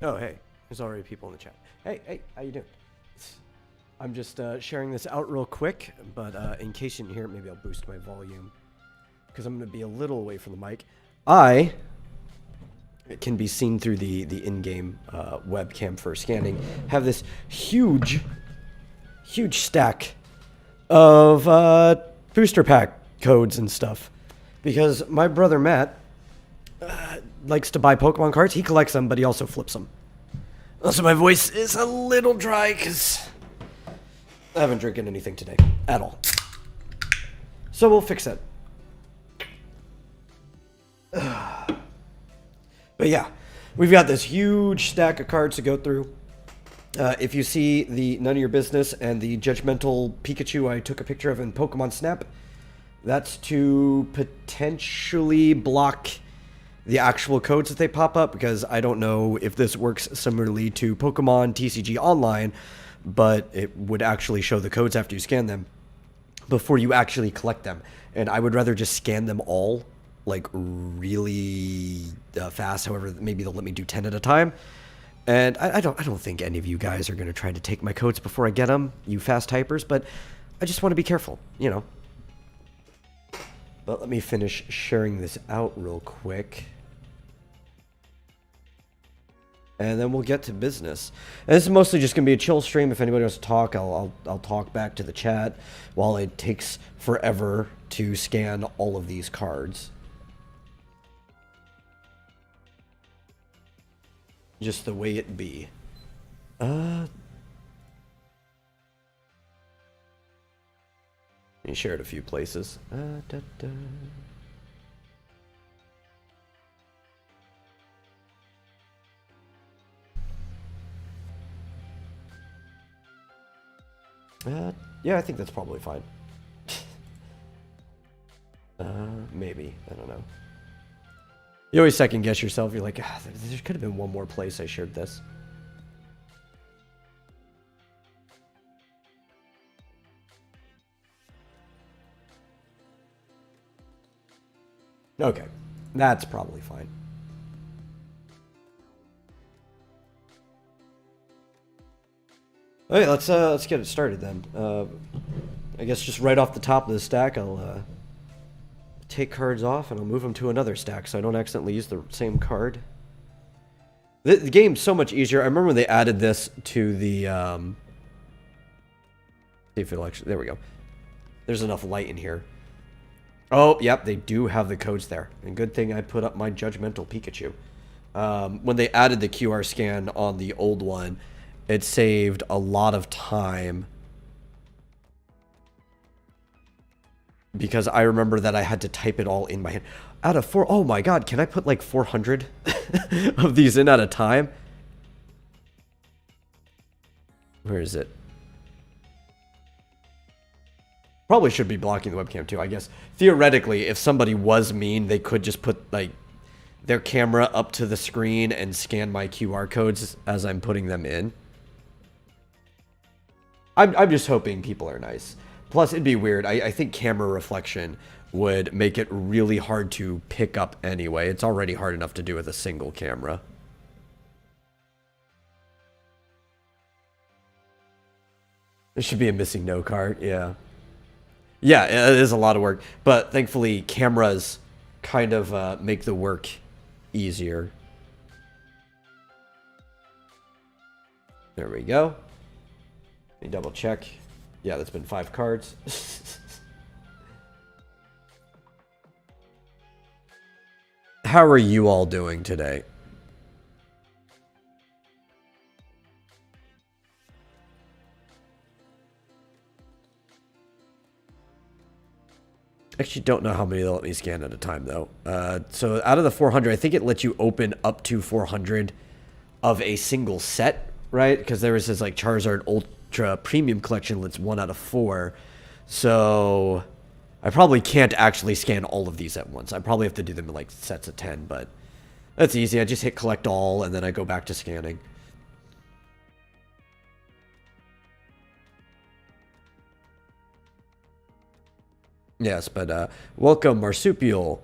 Oh, hey. There's already people in the chat. Hey, how you doing? I'm just sharing this out real quick, but in case you didn't hear it, maybe I'll boost my volume because I'm going to be a little away from the mic. It can be seen through the in-game webcam for scanning, have this huge stack of booster pack codes and stuff because my brother Matt likes to buy Pokemon cards. He collects them, but he also flips them. Also, my voice is a little dry because I haven't drinking anything today at all. So we'll fix that. But yeah, we've got this huge stack of cards to go through. If you see the None of Your Business and the Judgmental Pikachu I took a picture of in Pokemon Snap, that's to potentially block the actual codes that they pop up, because I don't know if this works similarly to Pokemon TCG Online, but it would actually show the codes after you scan them before you actually collect them. And I would rather just scan them all, like, really fast. However, maybe they'll let me do 10 at a time. And I don't think any of you guys are going to try to take my codes before I get them, you fast typers, but I just want to be careful, you know. But let me finish sharing this out real quick. And then we'll get to business. And this is mostly just going to be a chill stream. If anybody wants to talk, I'll talk back to the chat while it takes forever to scan all of these cards. Just the way it be. You share it a few places. Yeah, I think that's probably fine. Maybe. I don't know. You always second guess yourself. You're like, ah, there could have been one more place I shared this. Okay, that's probably fine. Okay, let's get it started then. I guess just right off the top of the stack, I'll take cards off and I'll move them to another stack so I don't accidentally use the same card. The game's so much easier. I remember when they added this to the see if it'll actually, there we go. There's enough light in here. Oh, yep, they do have the codes there. And good thing I put up my Judgmental Pikachu. When they added the QR scan on the old one, it saved a lot of time. Because I remember that I had to type it all in my hand. Out of oh my god, can I put like 400 of these in at a time? Where is it? Probably should be blocking the webcam too, I guess. Theoretically, if somebody was mean, they could just put like their camera up to the screen and scan my QR codes as I'm putting them in. I'm just hoping people are nice. Plus, it'd be weird. I think camera reflection would make it really hard to pick up anyway. It's already hard enough to do with a single camera. There should be a missing no card, yeah. Yeah, it is a lot of work. But thankfully, cameras kind of make the work easier. There we go. Let me double check. Yeah, that's been 5 cards. How are you all doing today? Actually don't know how many they'll let me scan at a time, though. So out of the 400, I think it lets you open up to 400 of a single set, right? Because there was this, like, Charizard Ultra Premium Collection that's 1 out of 4. So I probably can't actually scan all of these at once. I probably have to do them in, like, sets of 10, but that's easy. I just hit Collect All, and then I go back to scanning. Yes, but welcome, Marsupial,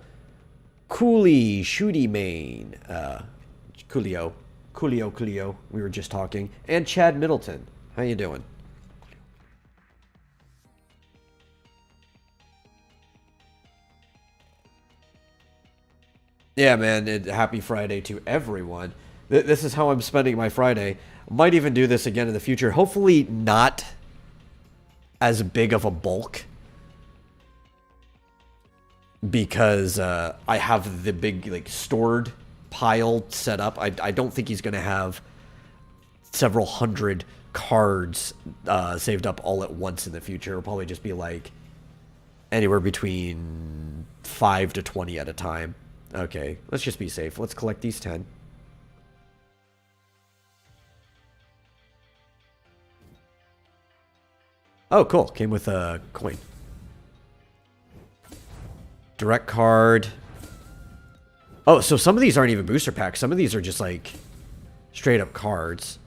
Cooley, Shooty Main, Coolio. Coolio, we were just talking, and Chad Middleton. How you doing? Yeah, man, happy Friday to everyone. This is how I'm spending my Friday. Might even do this again in the future. Hopefully not as big of a bulk. Because I have the big, like, stored pile set up. I don't think he's going to have several hundred cards saved up all at once in the future. It'll probably just be, like, anywhere between 5 to 20 at a time. Okay, let's just be safe. Let's collect these 10. Oh, cool. Came with a coin. Direct card. Oh, so some of these aren't even booster packs. Some of these are just, like, straight up cards.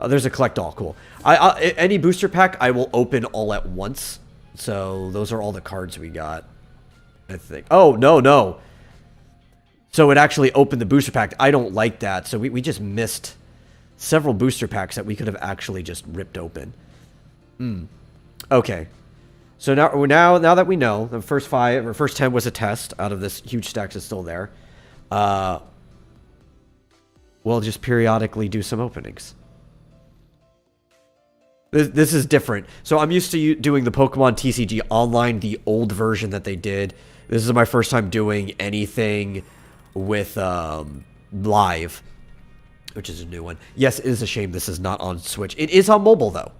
Oh, there's a collect all. Cool. Any booster pack, I will open all at once. So those are all the cards we got, I think. Oh, no. So it actually opened the booster pack. I don't like that. So we just missed several booster packs that we could have actually just ripped open. Okay. So now that we know, the first 5 or first 10 was a test out of this huge stack that's still there. We'll just periodically do some openings. This is different. So I'm used to doing the Pokemon TCG online, the old version that they did. This is my first time doing anything with live, which is a new one. Yes, it is a shame this is not on Switch. It is on mobile, though.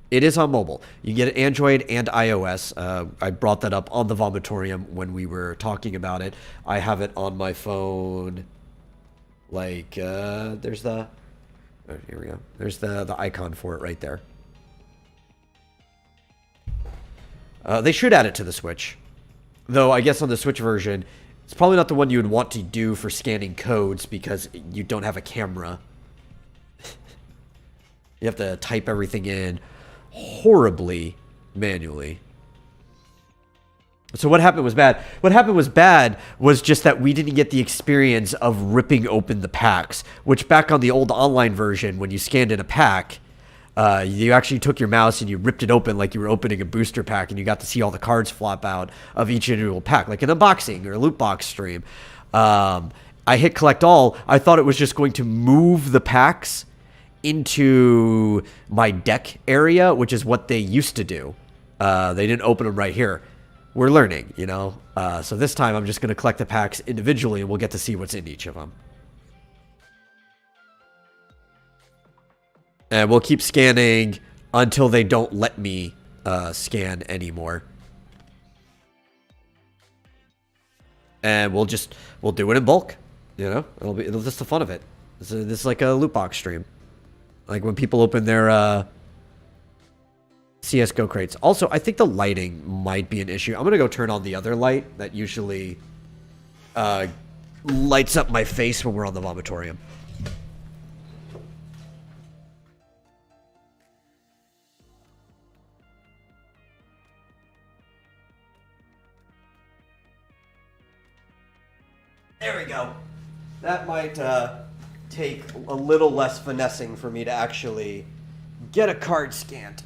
It is on mobile. You get Android and iOS. I brought that up on the Vomitorium when we were talking about it. I have it on my phone. Like, there's the... Oh, here we go. There's the icon for it right there. They should add it to the Switch. Though, I guess on the Switch version, it's probably not the one you would want to do for scanning codes because you don't have a camera. You have to type everything in horribly manually. So what happened was bad. What happened was bad was just that we didn't get the experience of ripping open the packs, which back on the old online version, when you scanned in a pack, you actually took your mouse and you ripped it open like you were opening a booster pack, and you got to see all the cards flop out of each individual pack, like an unboxing or a loot box stream. I hit collect all. I thought it was just going to move the packs into my deck area, which is what they used to do. They didn't open them right here. We're learning, you know? So this time I'm just going to collect the packs individually, and we'll get to see what's in each of them. And we'll keep scanning until they don't let me scan anymore. And we'll do it in bulk, you know? It'll just the fun of it. This is like a loot box stream. Like when people open their CSGO crates. Also, I think the lighting might be an issue. I'm going to go turn on the other light that usually lights up my face when we're on the Vomitorium. There we go. That might take a little less finessing for me to actually get a card scanned.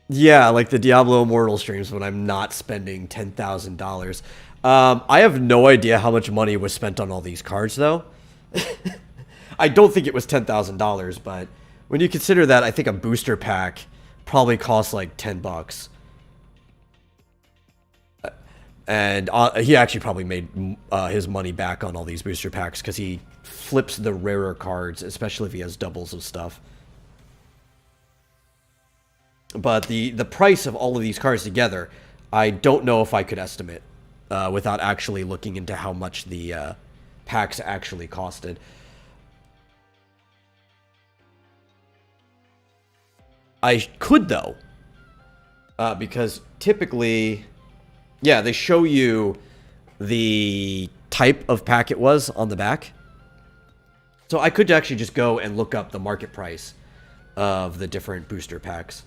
Yeah, like the Diablo Immortal streams when I'm not spending $10,000. I have no idea how much money was spent on all these cards, though. I don't think it was $10,000, but when you consider that, I think a booster pack probably costs like $10. And he actually probably made his money back on all these booster packs because he flips the rarer cards, especially if he has doubles of stuff. But the price of all of these cards together, I don't know if I could estimate without actually looking into how much the packs actually costed. I could, though, because typically, yeah, they show you the type of pack it was on the back. So I could actually just go and look up the market price of the different booster packs.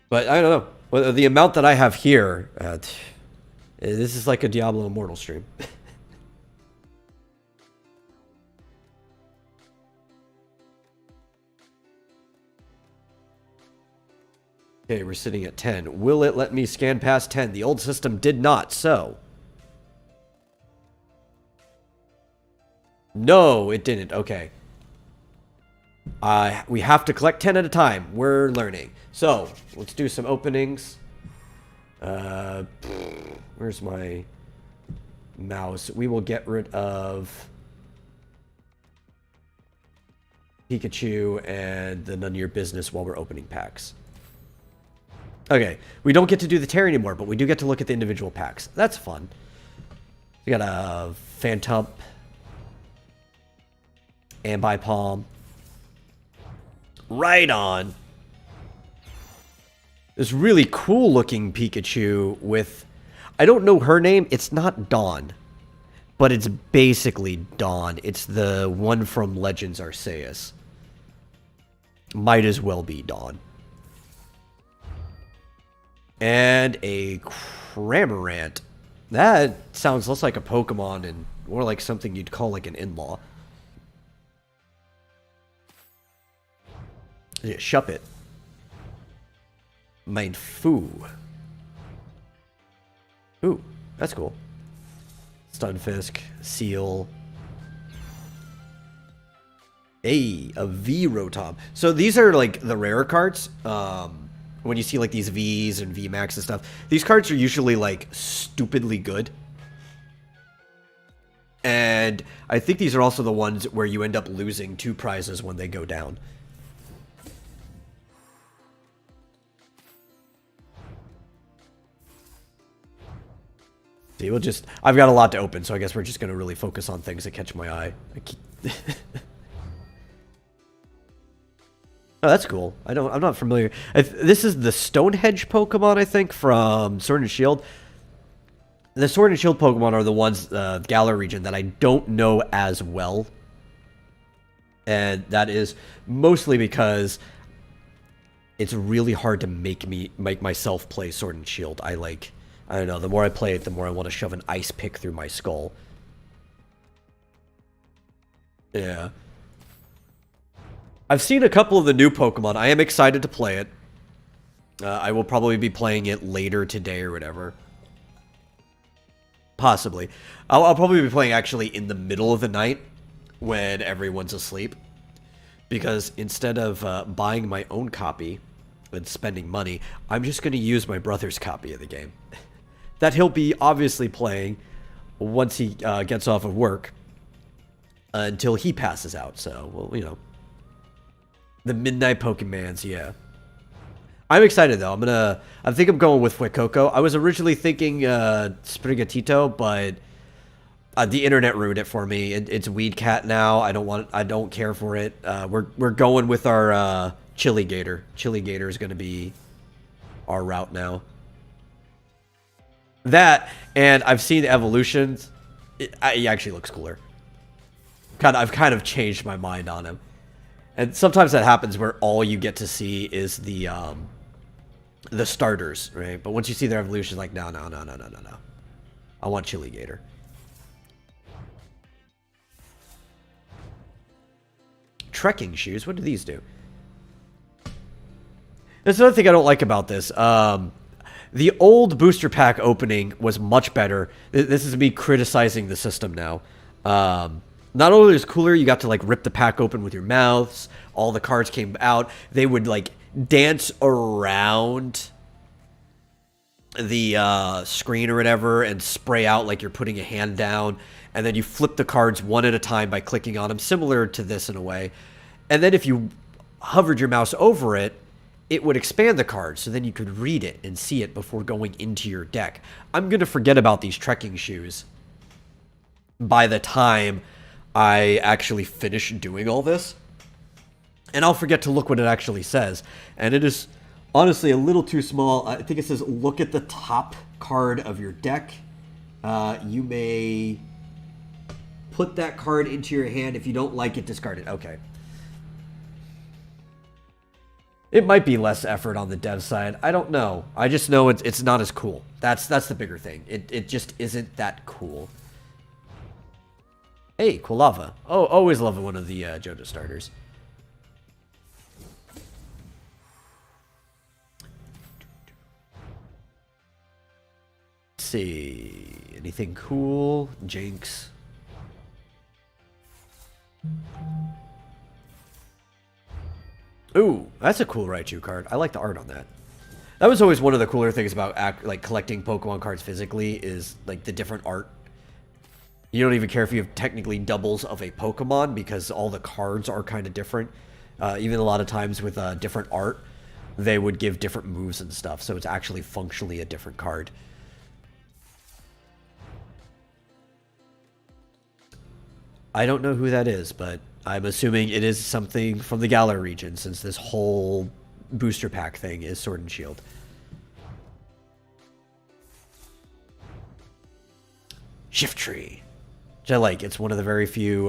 But I don't know. Well, the amount that I have here, this is like a Diablo Immortal stream. Okay, we're sitting at 10. Will it let me scan past 10? The old system did not, so... No, it didn't. Okay. We have to collect 10 at a time. We're learning. So, let's do some openings. Where's my mouse? We will get rid of Pikachu and the None of Your Business while we're opening packs. Okay, we don't get to do the tear anymore, but we do get to look at the individual packs. That's fun. We got a Phantump, Ambipom, right on. This really cool looking Pikachu with, I don't know her name. It's not Dawn, but it's basically Dawn. It's the one from Legends Arceus. Might as well be Dawn. And a Cramorant. That sounds less like a Pokemon and more like something you'd call like an in-law. Yeah, Shuppet. Mindfu. Ooh, that's cool. Stunfisk, Seal. A V-Rotom. So these are like the rare cards. When you see like these Vs and VMAX and stuff, these cards are usually like stupidly good. And I think these are also the ones where you end up losing 2 prizes when they go down. See, I've got a lot to open, so I guess we're just going to really focus on things that catch my eye. Oh, that's cool. I'm not familiar. This is the Stonehenge Pokemon, I think, from Sword and Shield. The Sword and Shield Pokemon are the ones, Galar region, that I don't know as well. And that is mostly because it's really hard to make myself play Sword and Shield. I don't know, the more I play it, the more I want to shove an ice pick through my skull. Yeah. I've seen a couple of the new Pokemon. I am excited to play it. I will probably be playing it later today or whatever. Possibly. I'll probably be playing actually in the middle of the night when everyone's asleep. Because instead of buying my own copy and spending money, I'm just going to use my brother's copy of the game. That he'll be obviously playing once he gets off of work until he passes out. So, well, you know. The Midnight Pokemans, yeah. I'm excited though. I think I'm going with Fuecoco. I was originally thinking Sprigatito, but the internet ruined it for me. It's Weed Cat now. I don't care for it. We're going with our Chili Gator. Chili Gator is going to be our route now. That, and I've seen the evolutions. He actually looks cooler. I've kind of changed my mind on him. And sometimes that happens where all you get to see is the starters, right? But once you see their evolution, like, no. I want Chili Gator. Trekking shoes? What do these do? There's another thing I don't like about this. The old booster pack opening was much better. This is me criticizing the system now. Not only is it cooler, you got to like rip the pack open with your mouths. All the cards came out. They would like dance around the screen or whatever and spray out like you're putting a hand down. And then you flip the cards one at a time by clicking on them, similar to this in a way. And then if you hovered your mouse over it, it would expand the card so then you could read it and see it before going into your deck. I'm going to forget about these trekking shoes by the time I actually finish doing all this. And I'll forget to look what it actually says. And it is honestly a little too small. I think it says, look at the top card of your deck. You may put that card into your hand. If you don't like it, discard it. Okay. It might be less effort on the dev side. I don't know. I just know it's not as cool. That's the bigger thing. It just isn't that cool. Hey, cool lava. Oh, always love one of the JoJo starters. Let's see. Anything cool? Jinx. Ooh, that's a cool Raichu card. I like the art on that. That was always one of the cooler things about like collecting Pokemon cards physically is like the different art. You don't even care if you have technically doubles of a Pokemon because all the cards are kind of different. Even a lot of times with different art, they would give different moves and stuff. So it's actually functionally a different card. I don't know who that is, but I'm assuming it is something from the Galar region since this whole booster pack thing is Sword and Shield. Shift Tree. Which I like. It's one of the very few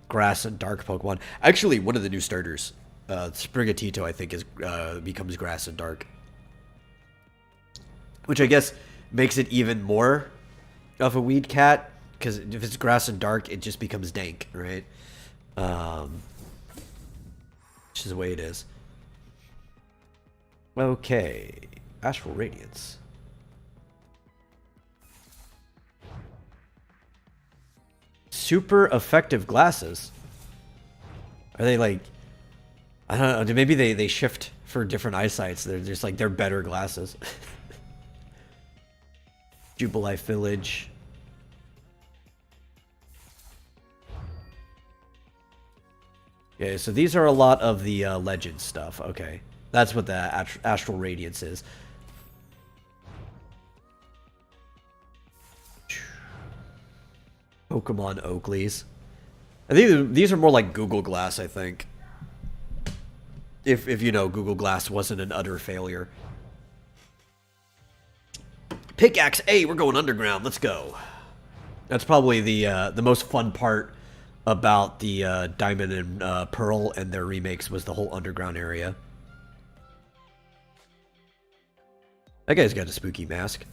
grass and dark Pokemon. Actually, one of the new starters. Sprigatito, I think, becomes grass and dark. Which I guess makes it even more of a weed cat. Because if it's grass and dark, it just becomes dank, right? Which is the way it is. Okay. Astral Radiance. Super effective glasses. Are they like... I don't know. Maybe they shift for different eyesights. They're just like, they're better glasses. Jubilife Village. Okay, so these are a lot of the legend stuff. Okay, that's what the Astral Radiance is. Pokemon Oakleys. I think these are more like Google Glass, I think. If you know, Google Glass wasn't an utter failure. Pickaxe A, we're going underground. Let's go. That's probably the most fun part about the Diamond and Pearl and their remakes was the whole underground area. That guy's got a spooky mask.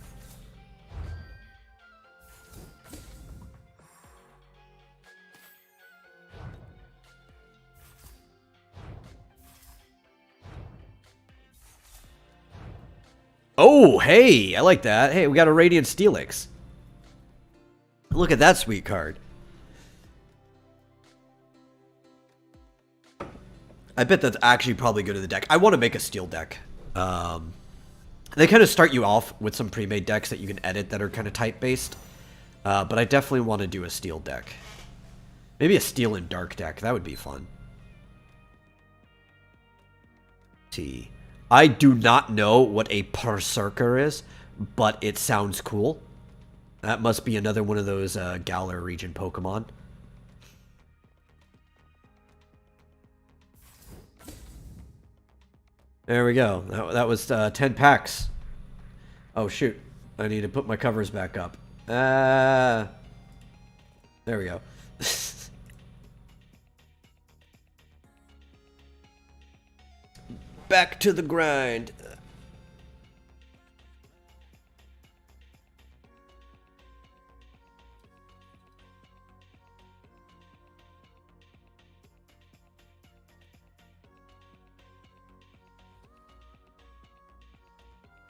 Oh, hey, I like that. Hey, we got a Radiant Steelix. Look at that sweet card. I bet that's actually probably good in the deck. I want to make a steel deck. They kind of start you off with some pre-made decks that you can edit that are kind of type-based. But I definitely want to do a steel deck. Maybe a steel and dark deck. That would be fun. T. I do not know what a Berserker is, but it sounds cool. That must be another one of those Galar region Pokemon. There we go. That was 10 packs. Oh, shoot. I need to put my covers back up. There we go. Back to the grind.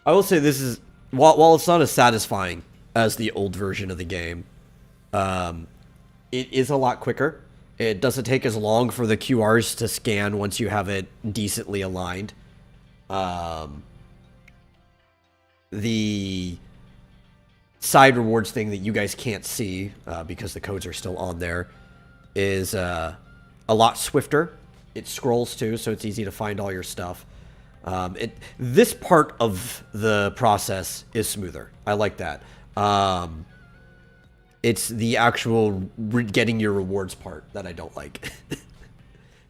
I will say this is, while it's not as satisfying as the old version of the game, it is a lot quicker. It doesn't take as long for the QRs to scan once you have it decently aligned. The side rewards thing that you guys can't see because the codes are still on there is a lot swifter. It scrolls too, so it's easy to find all your stuff. This part of the process is smoother. I like that. It's the actual getting your rewards part that I don't like. It's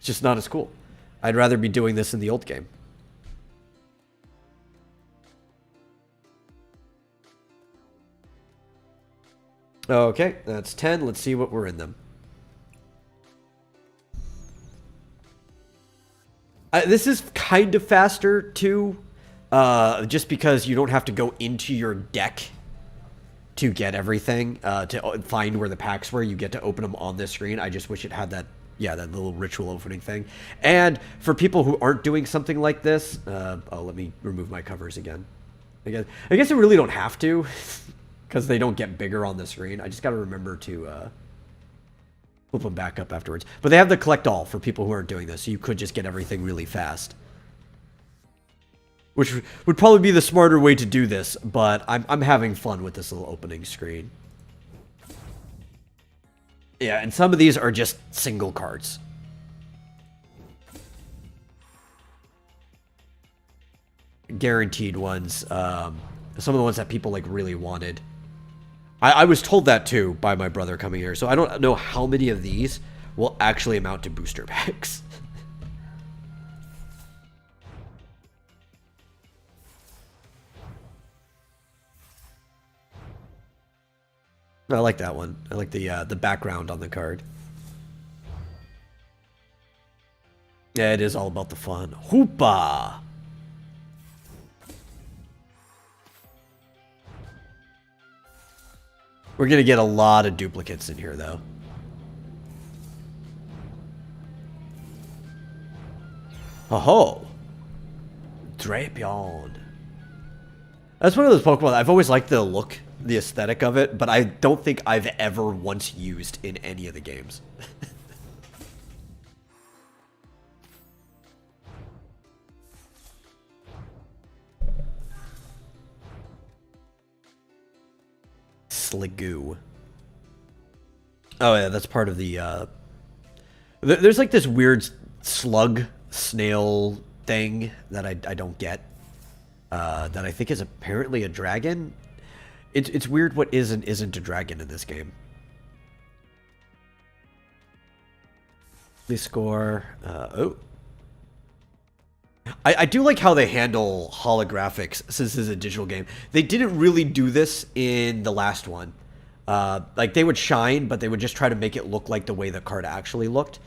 just not as cool. I'd rather be doing this in the old game. Okay, that's 10. Let's see what we're in them. This is kind of faster, too. Just because you don't have to go into your deck to get everything, to find where the packs were. You get to open them on this screen. I just wish it had that, yeah, that little ritual opening thing. And for people who aren't doing something like this, oh, let me remove my covers again. I guess I really don't have to, because they don't get bigger on the screen. I just got to remember to flip them back up afterwards. But they have the collect all for people who aren't doing this, so you could just get everything really fast. Which would probably be the smarter way to do this, but I'm having fun with this little opening screen. Yeah, and some of these are just single cards. Guaranteed ones. Some of the ones that people like really wanted. I was told that too by my brother coming here, so I don't know how many of these will actually amount to booster packs. I like that one. I like the background on the card. Yeah, it is all about the fun. Hoopa! We're gonna get a lot of duplicates in here, though. Oh-ho! Drapion. That's one of those Pokemon I've always liked the look, the aesthetic of it, but I don't think I've ever once used in any of the games. Sligoo. Oh yeah, that's part of the, there's like this weird slug snail thing that I don't get. That I think is apparently a dragon. It's weird what is and isn't a dragon in this game. They score. Oh. I do like how they handle holographics since this is a digital game. They didn't really do this in the last one. Like, they would shine, but they would just try to make it look like the way the card actually looked.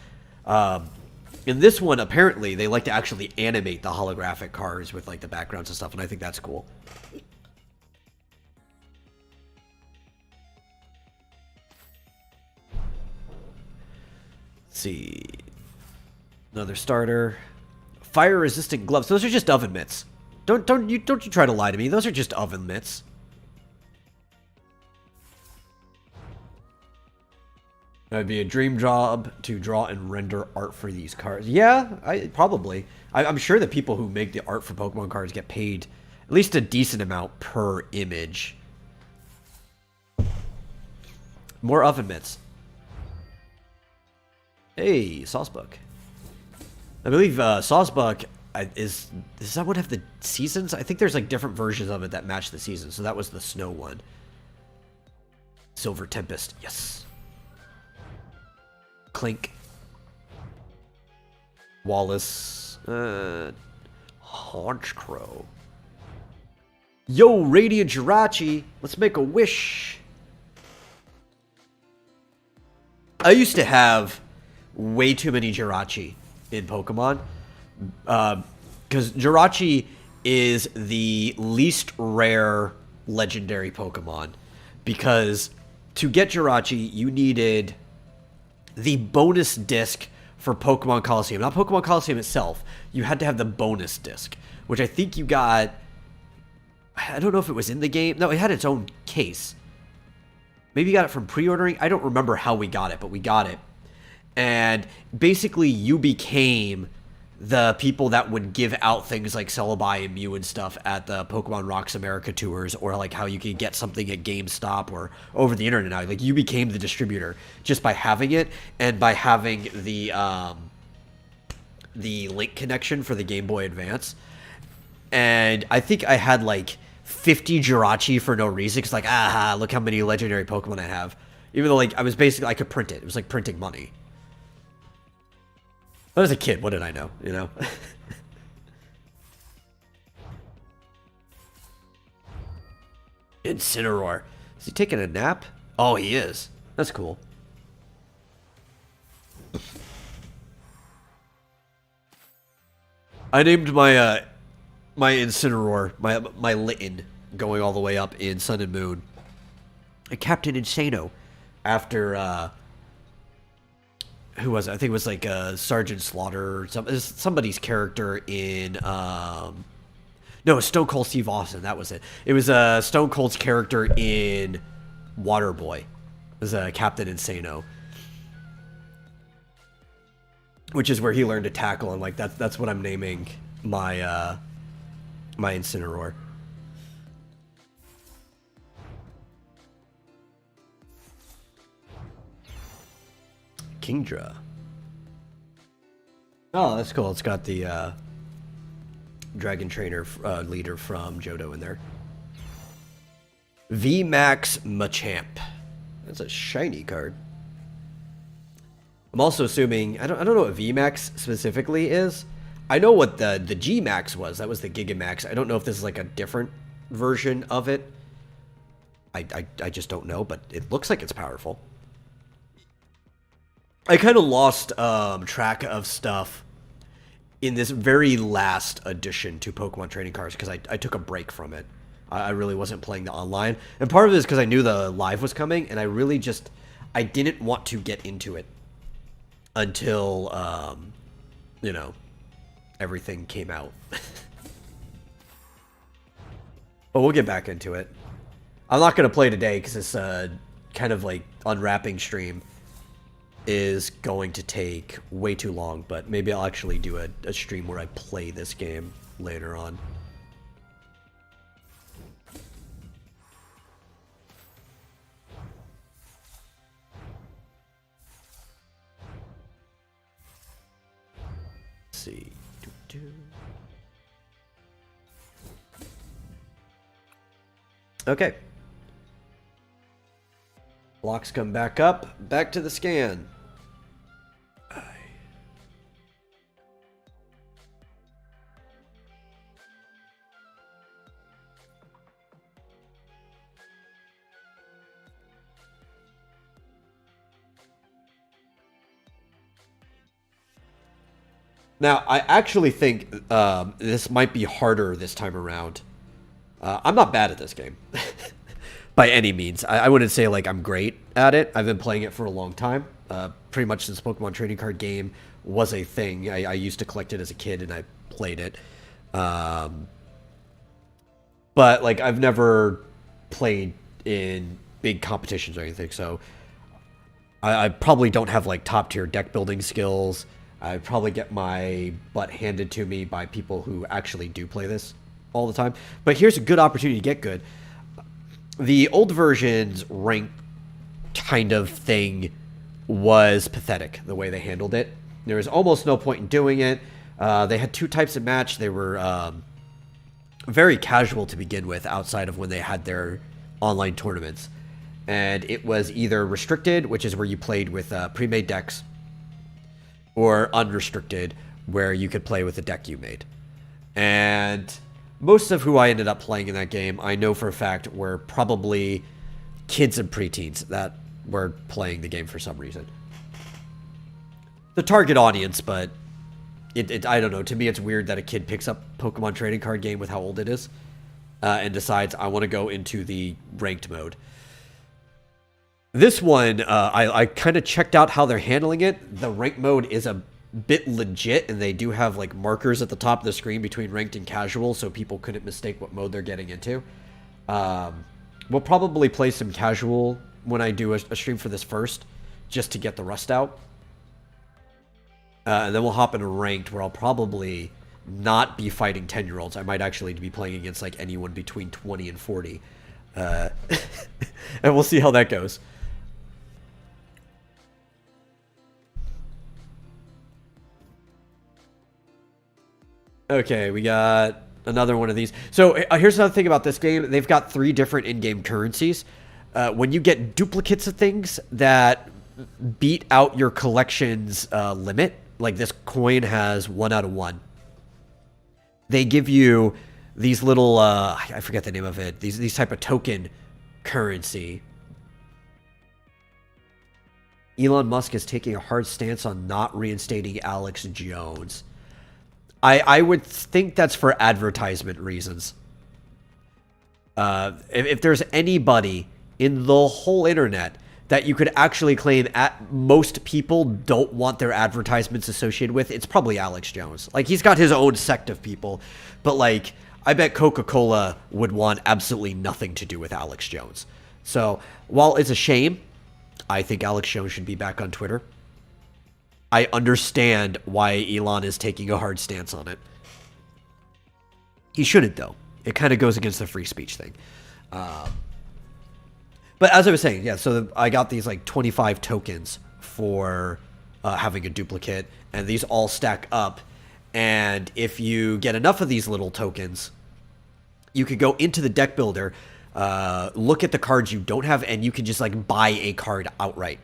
In this one, apparently, they like to actually animate the holographic cards with, like, the backgrounds and stuff, and I think that's cool. Let's see. Another starter. Fire-resistant gloves. Those are just oven mitts. Don't you try to lie to me. Those are just oven mitts. That'd be a dream job to draw and render art for these cards. Yeah, probably. I'm sure that people who make the art for Pokemon cards get paid at least a decent amount per image. More oven mitts. Hey, Saucebuck. I believe Saucebuck does that one have the seasons? I think there's like different versions of it that match the seasons. So that was the snow one. Silver Tempest. Yes. Clink. Wallace. Haunchcrow. Yo, Radiant Jirachi. Let's make a wish. I used to have way too many Jirachi in Pokemon. Because Jirachi is the least rare legendary Pokemon. Because to get Jirachi, you needed the bonus disc for Pokemon Coliseum. Not Pokemon Coliseum itself. You had to have the bonus disc, which I think you got... I don't know if it was in the game. No, it had its own case. Maybe you got it from pre-ordering. I don't remember how we got it, but we got it. And basically, you became the people that would give out things like Celebi and Mew and stuff at the Pokemon Rocks America tours, or like how you could get something at GameStop or over the internet now. Like, you became the distributor just by having it and by having the link connection for the Game Boy Advance. And I think I had like 50 Jirachi for no reason, because like, look how many legendary Pokemon I have. Even though like I could print it. It was like printing money. But as a kid, what did I know, you know? Incineroar. Is he taking a nap? Oh, he is. That's cool. I named my my Incineroar, my Litten, going all the way up in Sun and Moon, Captain Insano, after who was it? I think it was like Sergeant Slaughter or somebody's character in no, Stone Cold Steve Austin. That was it. It was Stone Cold's character in Waterboy. It was Captain Insano, which is where he learned to tackle, and like that's what I'm naming my my Incineroar. Kingdra. Oh, that's cool. It's got the Dragon Trainer leader from Johto in there. VMAX Machamp. That's a shiny card. I'm also assuming I don't know what VMAX specifically is. I know what the Gmax was. That was the Gigamax. I don't know if this is like a different version of it. I just don't know, but it looks like it's powerful. I kind of lost track of stuff in this very last addition to Pokemon Trading Cards because I took a break from it. I really wasn't playing the online. And part of it is because I knew the live was coming, and I really just... I didn't want to get into it until, you know, everything came out. But we'll get back into it. I'm not going to play today because this kind of like unwrapping stream is going to take way too long, but maybe I'll actually do a stream where I play this game later on. Let's see. Okay. Blocks come back up. Back to the scan. Now, I actually think this might be harder this time around. I'm not bad at this game. By any means. I wouldn't say, like, I'm great at it. I've been playing it for a long time. Pretty much since Pokemon Trading Card Game was a thing. I used to collect it as a kid, and I played it. But, like, I've never played in big competitions or anything, so... I probably don't have, like, top-tier deck-building skills. I probably get my butt handed to me by people who actually do play this all the time. But here's a good opportunity to get good. The old version's rank kind of thing was pathetic, the way they handled it. There was almost no point in doing it. They had two types of match. They were very casual to begin with outside of when they had their online tournaments. And it was either restricted, which is where you played with pre-made decks, or unrestricted, where you could play with the deck you made. And most of who I ended up playing in that game, I know for a fact, were probably kids and preteens that were playing the game for some reason. The target audience, but I don't know. To me, it's weird that a kid picks up Pokemon Trading Card Game with how old it is and decides, I want to go into the ranked mode. This one, I kind of checked out how they're handling it. The ranked mode is a bit legit, and they do have like markers at the top of the screen between ranked and casual, so people couldn't mistake what mode they're getting into. We'll probably play some casual when I do a stream for this first, just to get the rust out. And then we'll hop into ranked, where I'll probably not be fighting 10-year-olds. I might actually be playing against like anyone between 20 and 40. And we'll see how that goes. Okay, we got another one of these. So here's another thing about this game. They've got 3 different in-game currencies. When you get duplicates of things that beat out your collection's limit, like this coin has 1 out of 1, they give you these little, I forget the name of it, these type of token currency. Elon Musk is taking a hard stance on not reinstating Alex Jones. I would think that's for advertisement reasons. If there's anybody in the whole internet that you could actually claim at most people don't want their advertisements associated with, it's probably Alex Jones. Like, he's got his own sect of people, but like, I bet Coca-Cola would want absolutely nothing to do with Alex Jones. So, while it's a shame, I think Alex Jones should be back on Twitter. I understand why Elon is taking a hard stance on it. He shouldn't, though. It kind of goes against the free speech thing. But as I was saying, yeah, so I got these like 25 tokens for having a duplicate, and these all stack up. And if you get enough of these little tokens, you could go into the deck builder, look at the cards you don't have, and you can just like buy a card outright.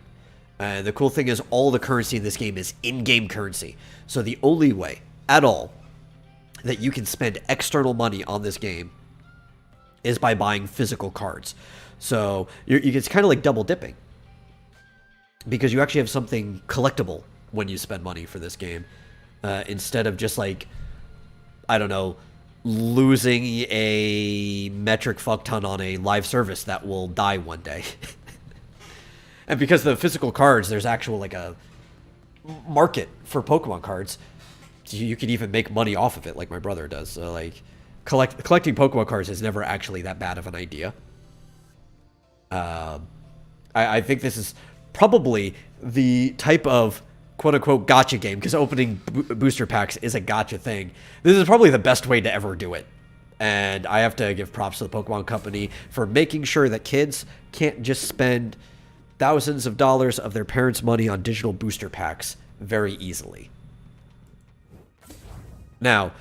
And the cool thing is all the currency in this game is in-game currency. So the only way at all that you can spend external money on this game is by buying physical cards. So it's kind of like double dipping, because you actually have something collectible when you spend money for this game, instead of just like, I don't know, losing a metric fuck ton on a live service that will die one day. And because the physical cards, there's actual like a market for Pokemon cards. You can even make money off of it, like my brother does. So like, collecting Pokemon cards is never actually that bad of an idea. I think this is probably the type of quote-unquote gotcha game, because opening booster packs is a gotcha thing. This is probably the best way to ever do it. And I have to give props to the Pokemon Company for making sure that kids can't just spend thousands of dollars of their parents' money on digital booster packs very easily. Now,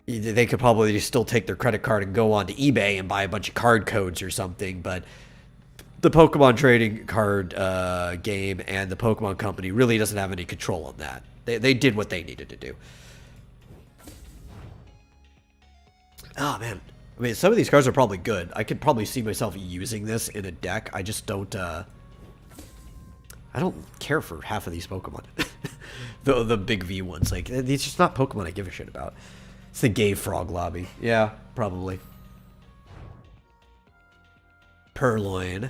they could probably still take their credit card and go onto eBay and buy a bunch of card codes or something, but the Pokemon trading card game and the Pokemon Company really doesn't have any control on that. They did what they needed to do. Oh, man. I mean, some of these cards are probably good. I could probably see myself using this in a deck. I just don't, I don't care for half of these Pokemon. the big V ones. Like, these are just not Pokemon I give a shit about. It's the gay frog lobby. Yeah, probably. Purloin.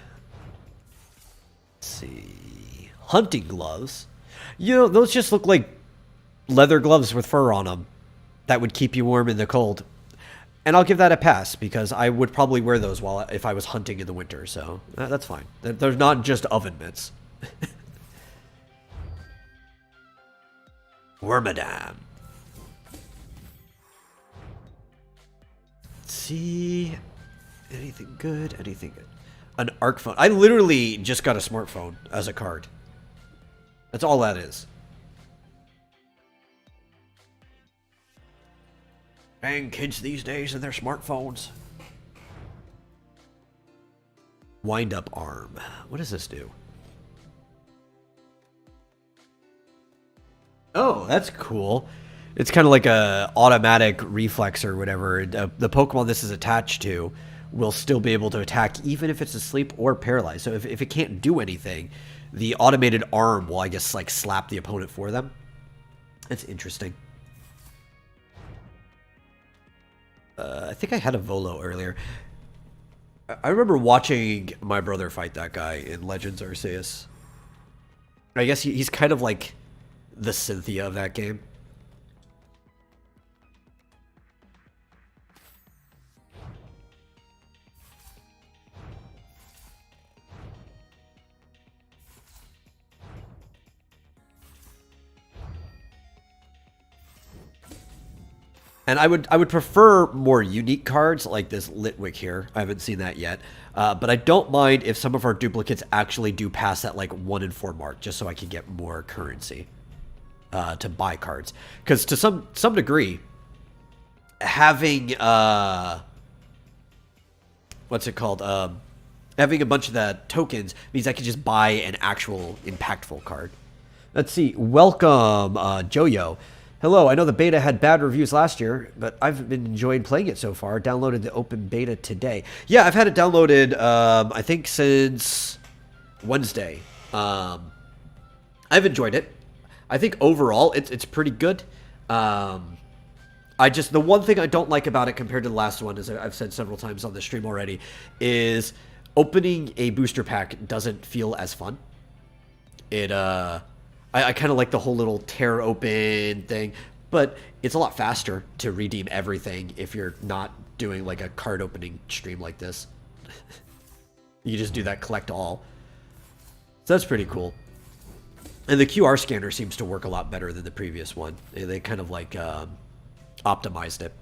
Let's see. Hunting gloves. You know, those just look like leather gloves with fur on them that would keep you warm in the cold. And I'll give that a pass, because I would probably wear those if I was hunting in the winter, so that's fine. They're not just oven mitts. Wormadam. Let's see. Anything good? Anything good? An Arc phone. I literally just got a smartphone as a card. That's all that is. Dang kids these days and their smartphones. Wind up arm. What does this do? Oh, that's cool. It's kind of like a automatic reflex or whatever. The Pokemon this is attached to will still be able to attack even if it's asleep or paralyzed. So if it can't do anything, the automated arm will, I guess, like slap the opponent for them. That's interesting. I think I had a Volo earlier. I remember watching my brother fight that guy in Legends Arceus. I guess he's kind of like the Cynthia of that game. And I would prefer more unique cards like this Litwick here. I haven't seen that yet. But I don't mind if some of our duplicates actually do pass that like 1 in 4 mark, just so I can get more currency to buy cards. Because to some degree, having what's it called? Having a bunch of that tokens means I can just buy an actual impactful card. Let's see. Welcome, Joyo. Hello, I know the beta had bad reviews last year, but I've been enjoying playing it so far. Downloaded the open beta today. Yeah, I've had it downloaded, I think since Wednesday. I've enjoyed it. I think overall it's pretty good. The one thing I don't like about it compared to the last one, as I've said several times on the stream already, is opening a booster pack doesn't feel as fun. I kind of like the whole little tear open thing, but it's a lot faster to redeem everything if you're not doing like a card opening stream like this. You just do that collect all. So that's pretty cool. And the QR scanner seems to work a lot better than the previous one. They kind of like optimized it.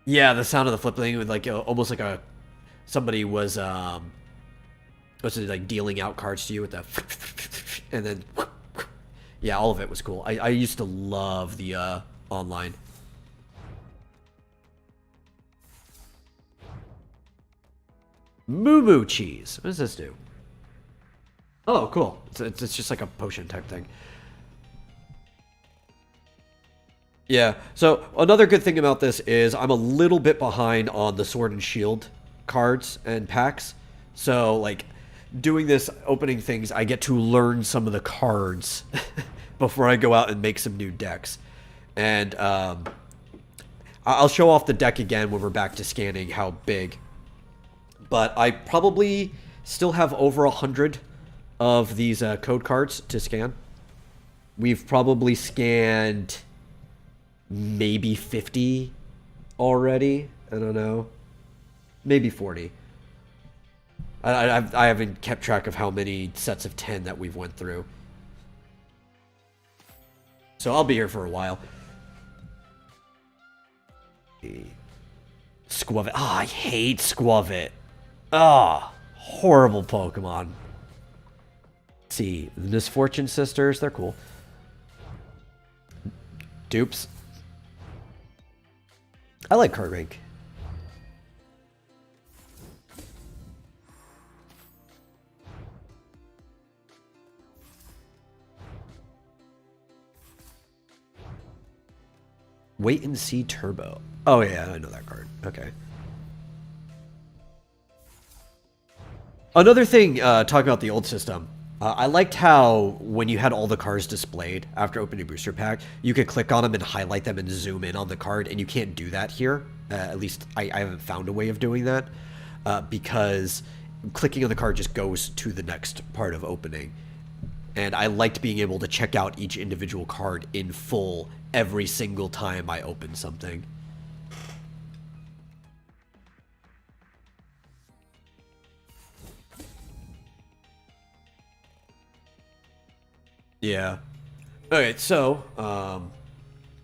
Yeah, the sound of the flip thing with like almost like somebody was what's it, like dealing out cards to you with the and then yeah, all of it was cool. I used to love the online. Moo Moo cheese. What does this do? Oh, cool. It's just like a potion type thing. Yeah, so another good thing about this is I'm a little bit behind on the Sword and Shield cards and packs. So, like, doing this opening things, I get to learn some of the cards before I go out and make some new decks. And I'll show off the deck again when we're back to scanning how big. But I probably still have over 100 of these code cards to scan. We've probably scanned maybe 50 already. I don't know. Maybe 40. I haven't kept track of how many sets of 10 that we've went through. So I'll be here for a while. Squavit. Oh, I hate Squavit. Ah, oh, horrible Pokemon. Let's see, the Misfortune Sisters, they're cool. Dupes. I like Card Rank. Wait and See Turbo. Oh yeah, I know that card. Okay. Another thing, talking about the old system, I liked how when you had all the cards displayed after opening a booster pack, you could click on them and highlight them and zoom in on the card, and you can't do that here. At least I haven't found a way of doing that, because clicking on the card just goes to the next part of opening. And I liked being able to check out each individual card in full every single time I open something. Yeah. Okay, so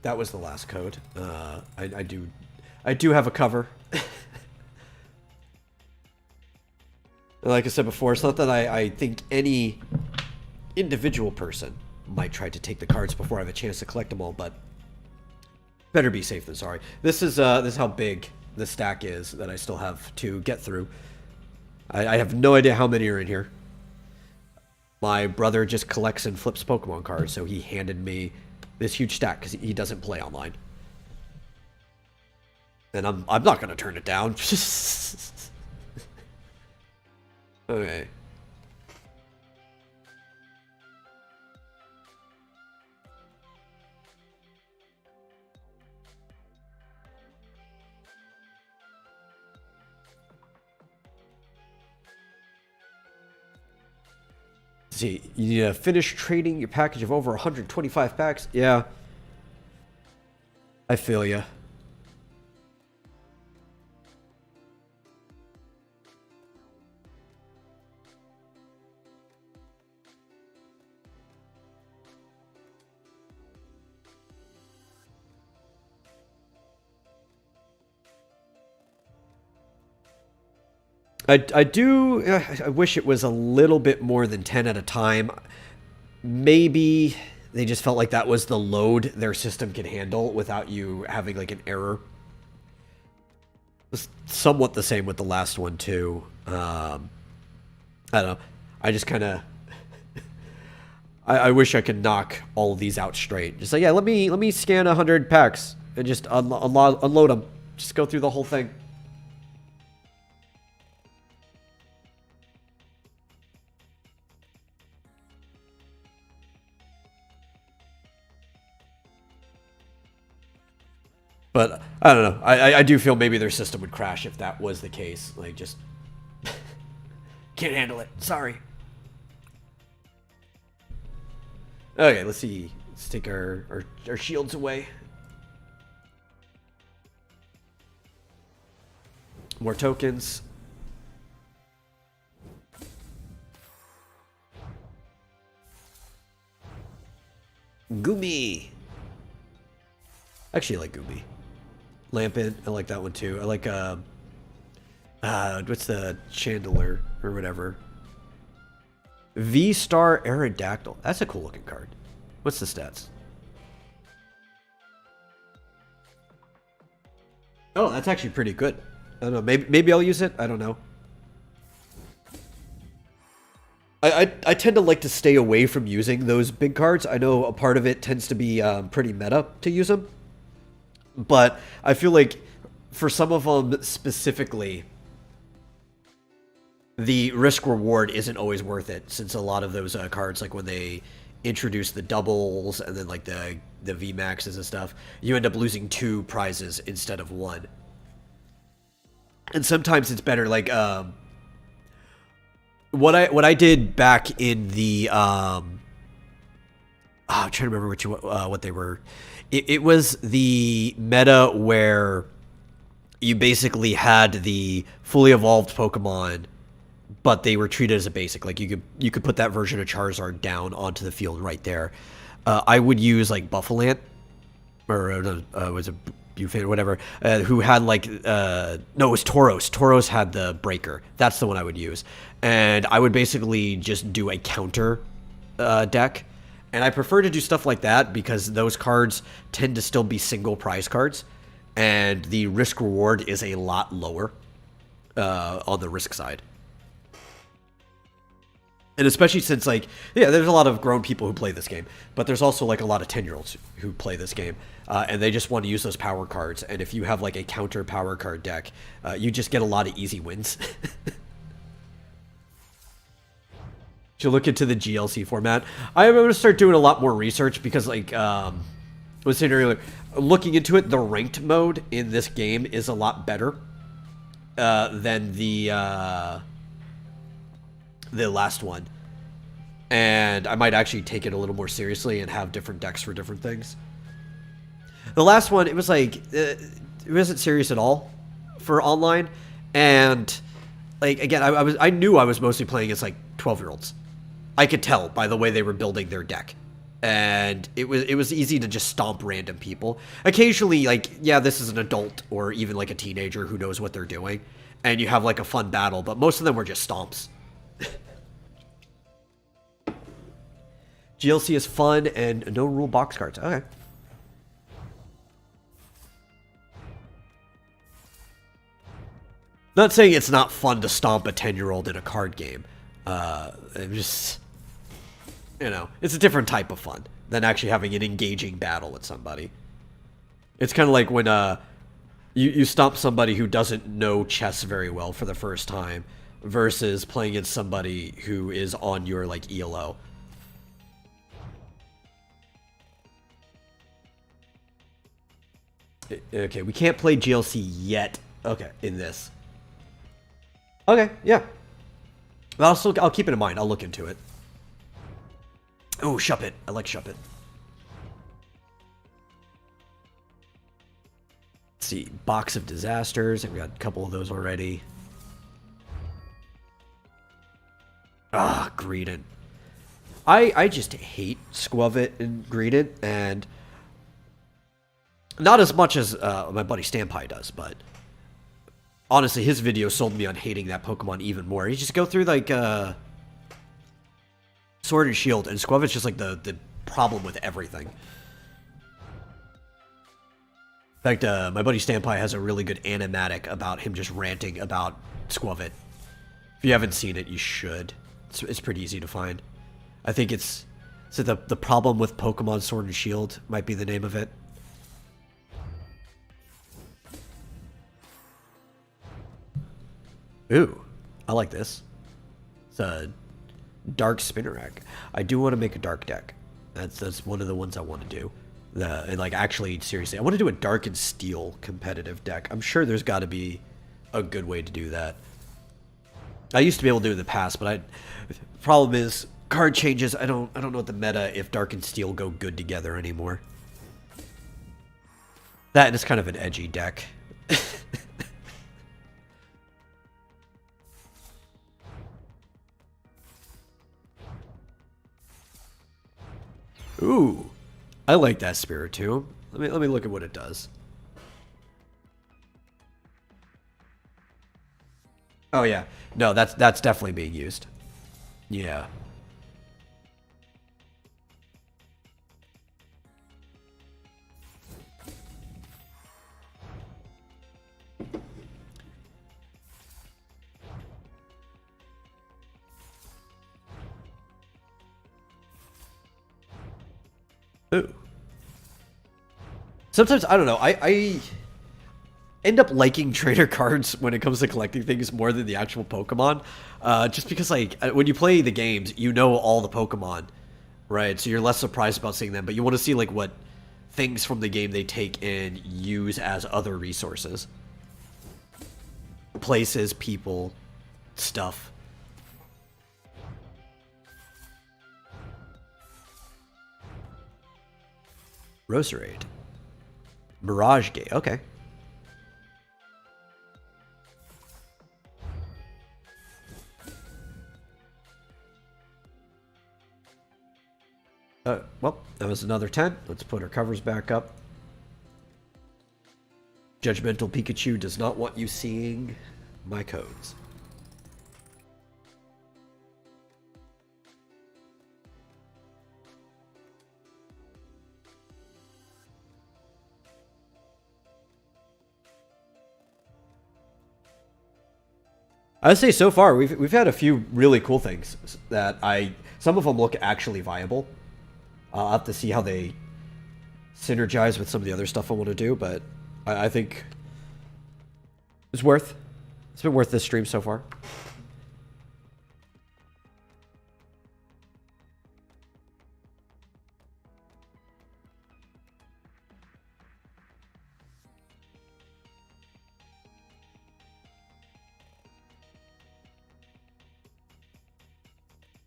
that was the last code. I do have a cover. Like I said before, it's not that I think any individual person might try to take the cards before I have a chance to collect them all, but better be safe than sorry. This is how big the stack is that I still have to get through. I have no idea how many are in here. My brother just collects and flips Pokemon cards, so he handed me this huge stack because he doesn't play online. And I'm not gonna turn it down. Okay. See, you need to finish trading your package of over 125 packs. Yeah. I feel ya. I wish it was a little bit more than 10 at a time. Maybe they just felt like that was the load their system could handle without you having like an error. It's somewhat the same with the last one too. I don't know. I just kind of I wish I could knock all of these out straight. Just like, yeah, let me scan 100 packs and just unload them. Just go through the whole thing. But I don't know. I do feel maybe their system would crash if that was the case. Like, just can't handle it. Sorry. Okay, let's see. Let's take our shields away. More tokens. Gumi. Actually, I like Gumi. Lampent, I like that one too. I like what's the Chandelier or whatever. V-Star Aerodactyl. That's a cool looking card. What's the stats? Oh, that's actually pretty good. I don't know. Maybe I'll use it. I don't know. I tend to like to stay away from using those big cards. I know a part of it tends to be pretty meta to use them. But I feel like for some of them specifically, the risk reward isn't always worth it, since a lot of those cards, like when they introduce the doubles and then like the VMAXs and stuff, you end up losing 2 prizes instead of 1. And sometimes it's better, like what I did back in the I'm trying to remember what they were. It was the meta where you basically had the fully evolved Pokemon, but they were treated as a basic. Like you could put that version of Charizard down onto the field right there. I would use like Buffalant, or was it Bufan or whatever, who had like no, it was Tauros. Tauros had the Breaker. That's the one I would use, and I would basically just do a counter deck. And I prefer to do stuff like that because those cards tend to still be single prize cards, and the risk reward is a lot lower on the risk side. And especially since, like, yeah, there's a lot of grown people who play this game, but there's also like a lot of 10-year-olds who play this game, and they just want to use those power cards. And if you have like a counter power card deck, you just get a lot of easy wins. To look into the GLC format. I'm going to start doing a lot more research because, like, I was saying earlier, looking into it, the ranked mode in this game is a lot better than the last one. And I might actually take it a little more seriously and have different decks for different things. The last one, it was like, it wasn't serious at all for online. And, like, again, I knew I was mostly playing as, like, 12-year-olds. I could tell by the way they were building their deck. And it was easy to just stomp random people. Occasionally, like, yeah, this is an adult or even like a teenager who knows what they're doing, and you have like a fun battle, but most of them were just stomps. GLC is fun and no rule box cards. Okay. Not saying it's not fun to stomp a 10-year-old in a card game. Just, you know, it's a different type of fun than actually having an engaging battle with somebody. It's kind of like when you stomp somebody who doesn't know chess very well for the first time versus playing against somebody who is on your, like, ELO. Okay, we can't play GLC yet. Okay, in this. Okay, yeah. I'll keep it in mind. I'll look into it. Oh, Shuppet. I like Shuppet. Let's see. Box of Disasters. I've got a couple of those already. Ah, Greedent. I just hate Squavit and Greedent, and not as much as my buddy Stampai does, but honestly, his video sold me on hating that Pokemon even more. You just go through, like, Sword and Shield, and Squavit's just, like, the problem with everything. In fact, my buddy Stampai has a really good animatic about him just ranting about Squavit. If you haven't seen it, you should. It's pretty easy to find. I think it's... So the problem with Pokemon Sword and Shield might be the name of it. Ooh, I like this. It's a Dark Spinnerack. I do want to make a dark deck. That's one of the ones I want to do. And like actually seriously, I want to do a Dark and Steel competitive deck. I'm sure there's got to be a good way to do that. I used to be able to do it in the past, but problem is card changes. I don't know what the meta if Dark and Steel go good together anymore. That is kind of an edgy deck. Ooh, I like that Spiritomb. Let me look at what it does. Oh yeah, no, that's definitely being used. Yeah. Ooh. Sometimes I don't know. I end up liking trader cards when it comes to collecting things more than the actual Pokemon. Just because, like, when you play the games, you know all the Pokemon, right? So you're less surprised about seeing them, but you want to see, like, what things from the game they take and use as other resources. Places, people, stuff. Roserade. Mirage Gate, okay. Well, that was another 10. Let's put our covers back up. Judgmental Pikachu does not want you seeing my codes. I'd say so far we've had a few really cool things that some of them look actually viable. I'll have to see how they synergize with some of the other stuff I want to do, but I think it's been worth this stream so far.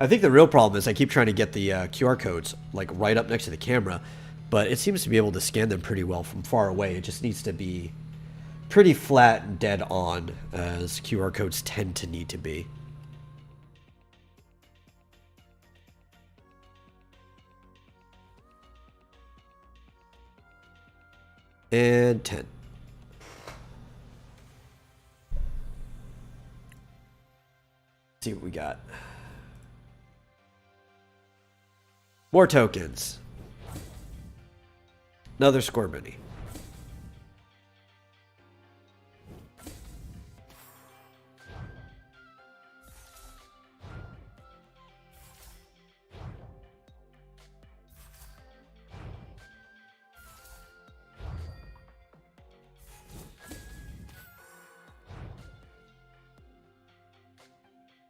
I think the real problem is I keep trying to get the QR codes like right up next to the camera, but it seems to be able to scan them pretty well from far away. It just needs to be pretty flat and dead on, as QR codes tend to need to be. And 10. Let's see what we got. More tokens. Another score mini.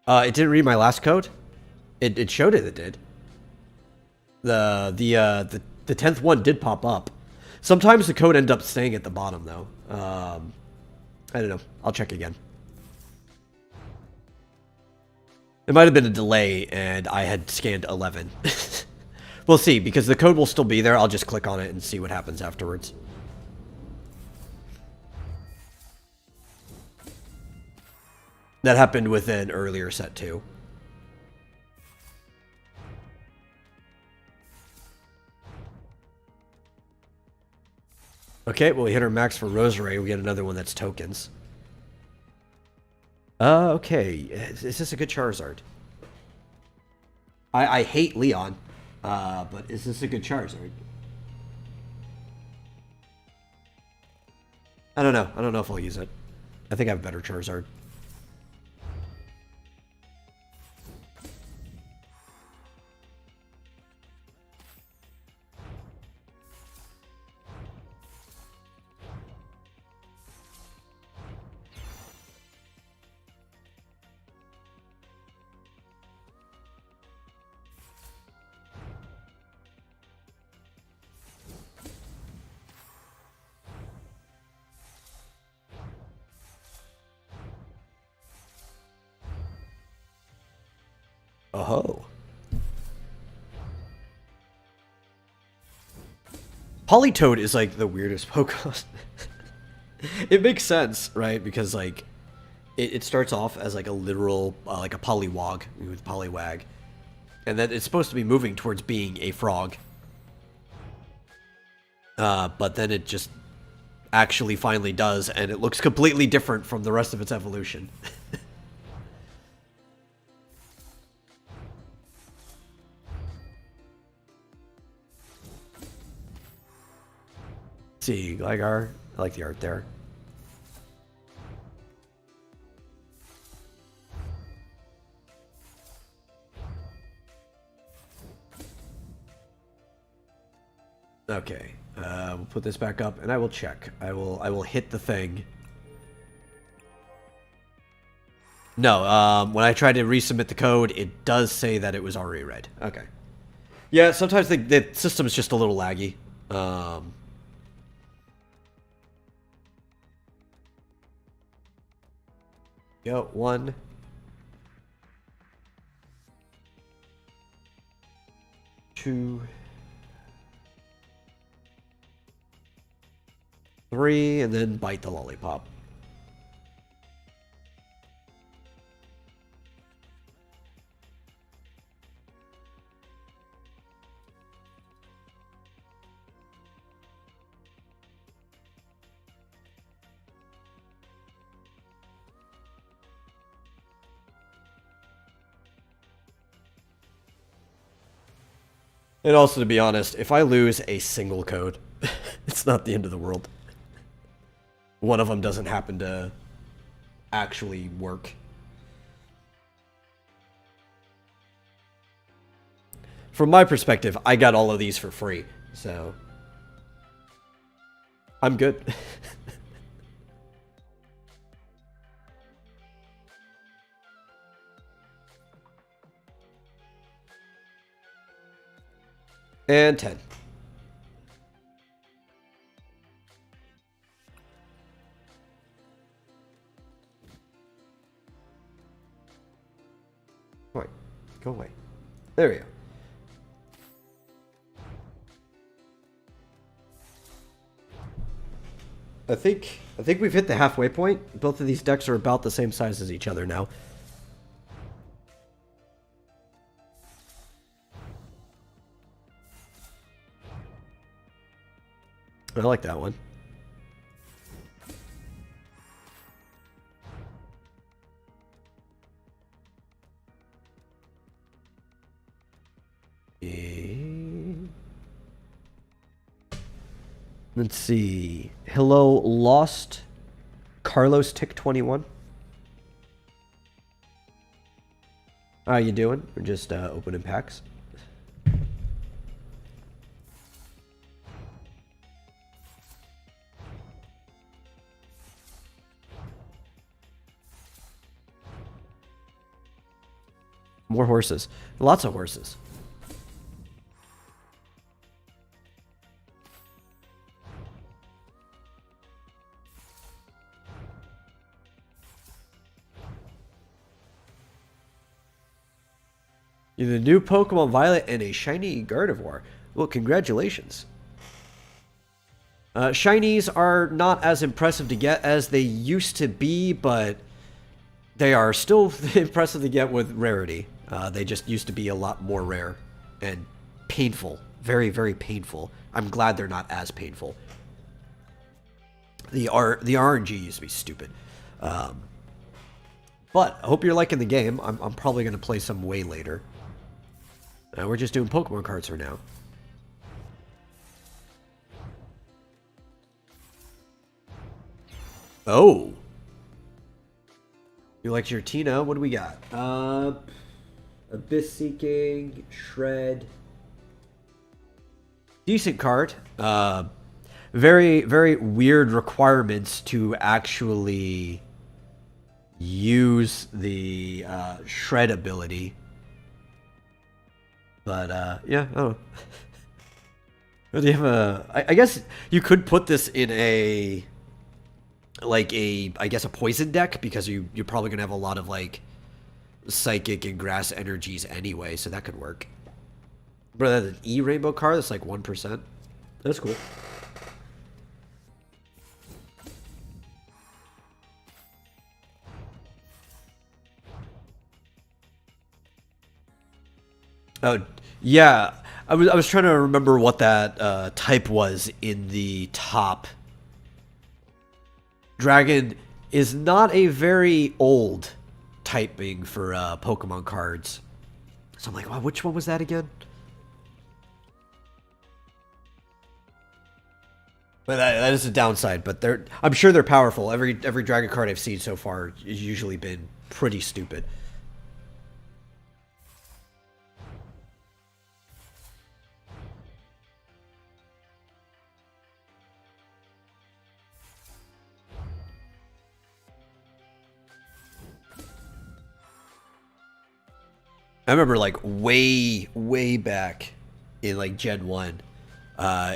It didn't read my last code. It showed it did. The 10th one did pop up. Sometimes the code ends up staying at the bottom though. I don't know. I'll check again. It might have been a delay and I had scanned 11. We'll see, because the code will still be there. I'll just click on it and see what happens afterwards. That happened with an earlier set too. Okay, well, we hit our max for Roserade. We get another one that's tokens. Okay. Is this a good Charizard? I hate Leon, but is this a good Charizard? I don't know. I don't know if I'll use it. I think I have a better Charizard. Oh. Politoed is like the weirdest Pokemon. It makes sense, right? Because like it starts off as like a literal like a Poliwag with Poliwag, and then it's supposed to be moving towards being a frog. But then it just actually finally does, and it looks completely different from the rest of its evolution. See, Gligar, I like the art there. Okay, we'll put this back up, and I will check. I will hit the thing. No, when I tried to resubmit the code, it does say that it was already read. Okay. Yeah, sometimes the system is just a little laggy. Go, 1. 2. 3, and then bite the lollipop. And also, to be honest, if I lose a single code, it's not the end of the world. One of them doesn't happen to actually work. From my perspective, I got all of these for free, so I'm good. And 10. Right, go away. There we go. I think we've hit the halfway point. Both of these decks are about the same size as each other now. I like that one. Let's see. Hello, Lost Carlos Tick 21. How you doing? We're just opening packs. More horses. Lots of horses. You're the new Pokemon Violet and a shiny Gardevoir. Well, congratulations. Shinies are not as impressive to get as they used to be, but they are still impressive to get with rarity. They just used to be a lot more rare and painful. Very, very painful. I'm glad they're not as painful. The RNG used to be stupid. But I hope you're liking the game. I'm probably going to play some way later. We're just doing Pokemon cards for now. Oh. You liked your Tina? What do we got? Abyss Seeking, Shred. Decent card. Very, very weird requirements to actually use the Shred ability. But, yeah, oh. Do you have a... I guess you could put this in a... Like I guess a poison deck, because you're probably going to have a lot of, like, psychic and grass energies anyway, so that could work. But that's an E rainbow card that's like 1%. That's cool. Oh, yeah. I was trying to remember what that type was in the top. Dragon is not a very old typing for Pokemon cards. So I'm like, wow, which one was that again? But that is a downside. But I'm sure they're powerful. Every Dragon card I've seen so far has usually been pretty stupid. I remember like way back in like Gen 1,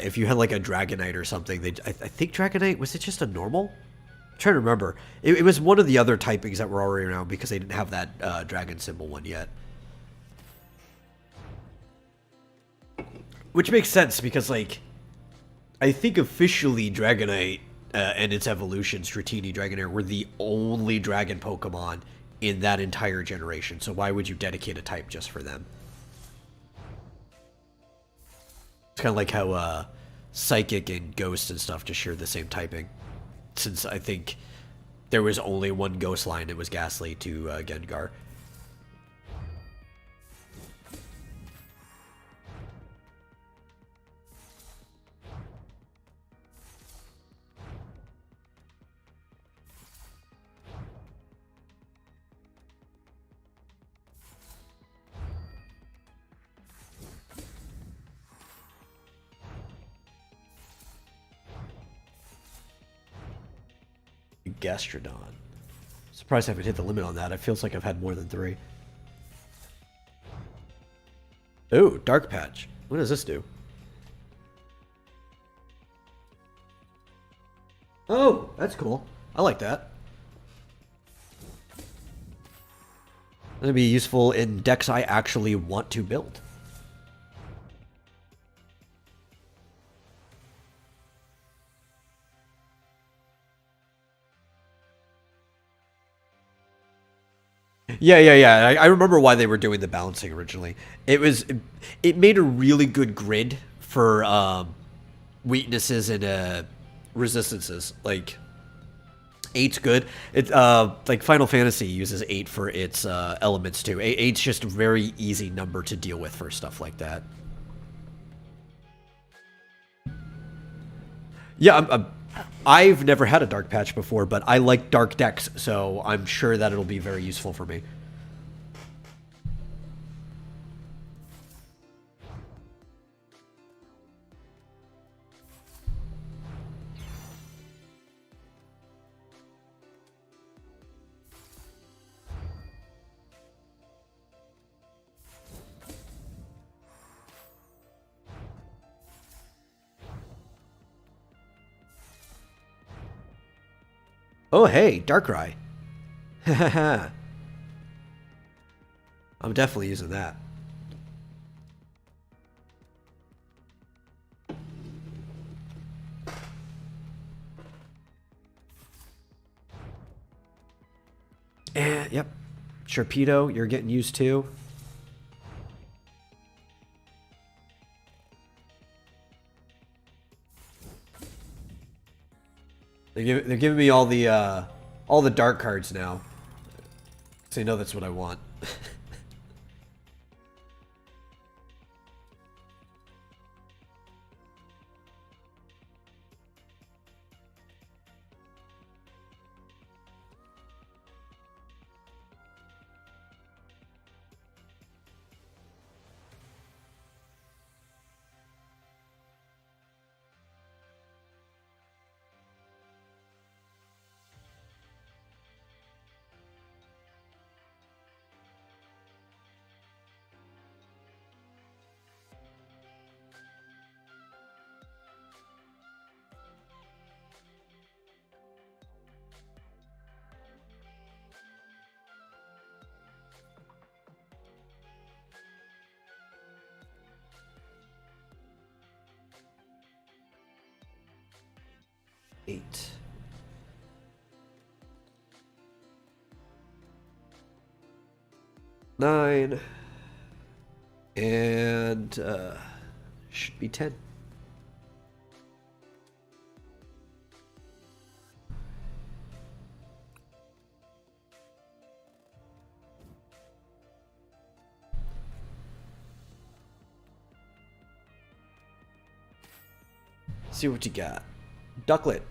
if you had like a Dragonite or something, I think Dragonite, was it just a normal? I'm trying to remember. It was one of the other typings that were already around because they didn't have that dragon symbol one yet. Which makes sense because like, I think officially Dragonite and its evolution, Dratini, Dragonair, were the only dragon Pokemon in that entire generation. So why would you dedicate a type just for them? It's kind of like how Psychic and Ghost and stuff just share the same typing. Since I think there was only one Ghost line, it was Ghastly to Gengar. Gastrodon. Surprised I haven't hit the limit on that. It feels like I've had more than 3. Ooh, Dark Patch. What does this do? Oh, that's cool. I like that. That'd be useful in decks I actually want to build. Yeah. I remember why they were doing the balancing originally. It made a really good grid for weaknesses and resistances. Like 8's good. It like Final Fantasy uses 8 for its elements too. 8's just a very easy number to deal with for stuff like that. Yeah, I've never had a dark patch before, but I like dark decks, so I'm sure that it'll be very useful for me. Oh, hey, Darkrai. I'm definitely using that. And, yep. Sharpedo, you're getting used to. They're giving me all the dark cards now. So you know that's what I want. 8. Nine. And should be 10. See what you got. Ducklet.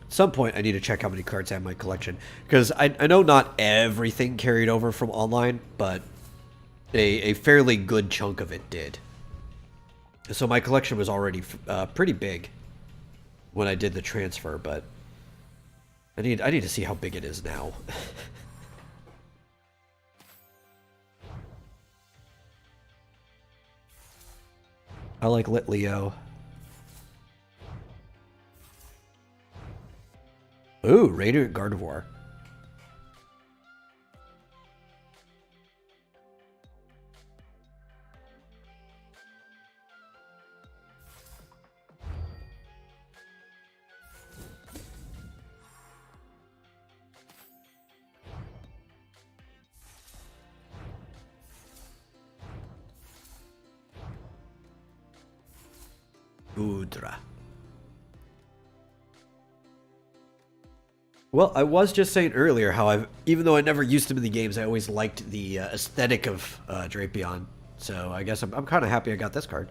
At some point, I need to check how many cards I have in my collection. Because I know not everything carried over from online, but a fairly good chunk of it did. So my collection was already pretty big when I did the transfer, but I need to see how big it is now. I like Lit Leo. Ooh, Radiant Gardevoir. Udra. Well, I was just saying earlier how even though I never used him in the games, I always liked the aesthetic of Drapion. So I guess I'm kind of happy I got this card.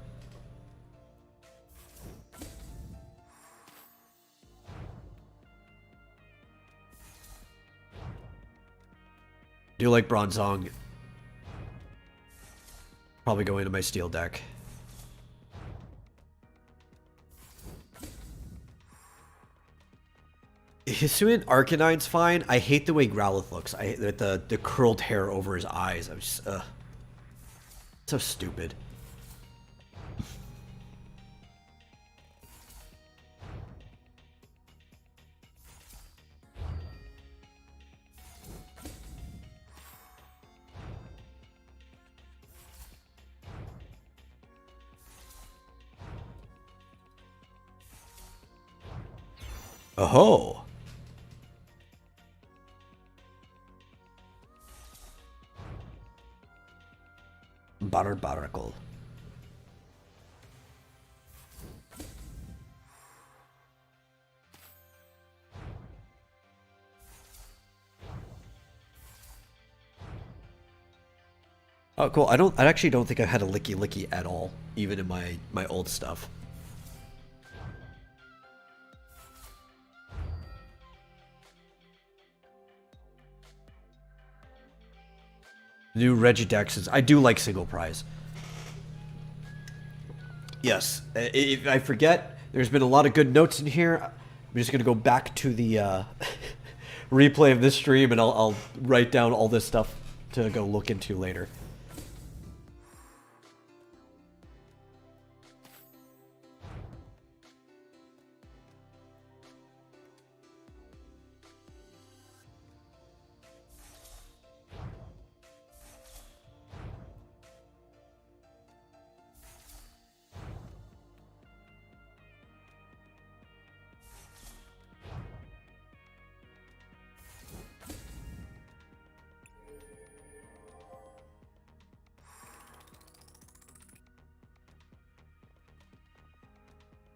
Do like Bronzong. Probably go into my steel deck. Hisuian Arcanine's fine. I hate the way Growlithe looks. I hate the curled hair over his eyes. I'm just so stupid. Oh. Barbarcle. Oh, cool. I actually don't think I had a Licky Licky at all, even in my old stuff. New Regidexes. I do like single prize. Yes. If I forget, there's been a lot of good notes in here. I'm just going to go back to the replay of this stream, and I'll write down all this stuff to go look into later.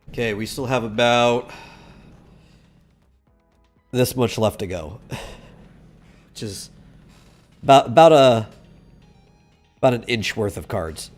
Okay, we still have about this much left to go, which is about an inch worth of cards.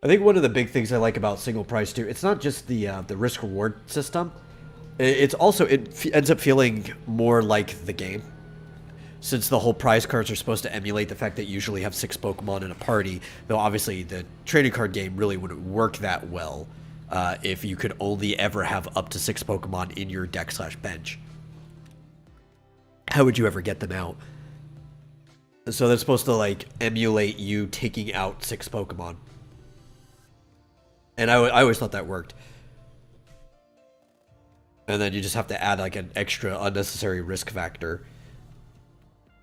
I think one of the big things I like about single price too, it's not just the risk reward system. It's also ends up feeling more like the game, since the whole prize cards are supposed to emulate the fact that you usually have 6 Pokemon in a party. Though obviously the trading card game really wouldn't work that well if you could only ever have up to 6 Pokemon in your deck/bench. How would you ever get them out? So they're supposed to like emulate you taking out 6 Pokemon. And I always thought that worked. And then you just have to add like an extra unnecessary risk factor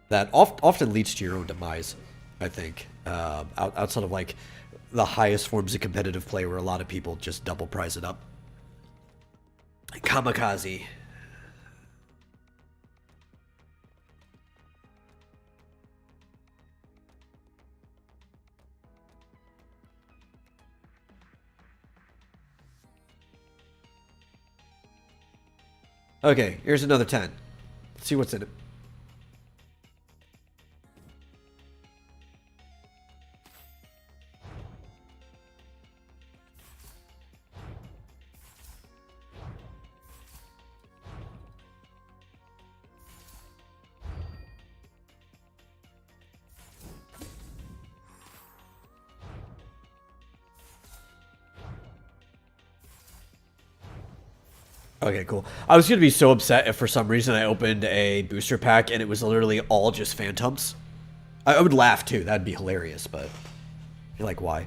that often leads to your own demise, I think. Outside of like the highest forms of competitive play where a lot of people just double price it up. Kamikaze. Okay, here's another 10. Let's see what's in it. Okay, cool. I was going to be so upset if for some reason I opened a booster pack and it was literally all just phantoms. I would laugh too. That'd be hilarious, but I feel like why?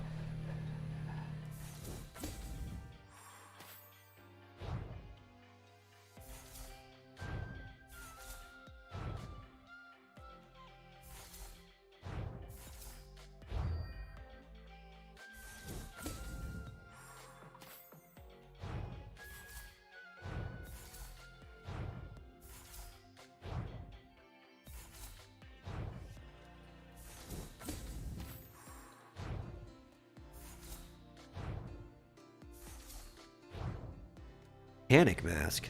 Panic Mask.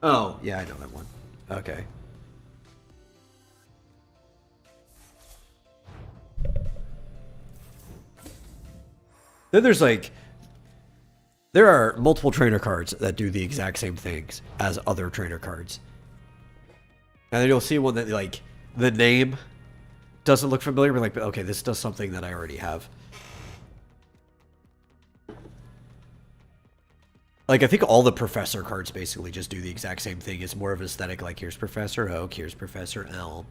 Oh, yeah, I know that one. Okay. Then there's like... There are multiple trainer cards that do the exact same things as other trainer cards. And then you'll see one that, like, the name doesn't look familiar, but like, okay, this does something that I already have. Like, I think all the Professor cards basically just do the exact same thing. It's more of an aesthetic, like, here's Professor Oak, here's Professor Elm.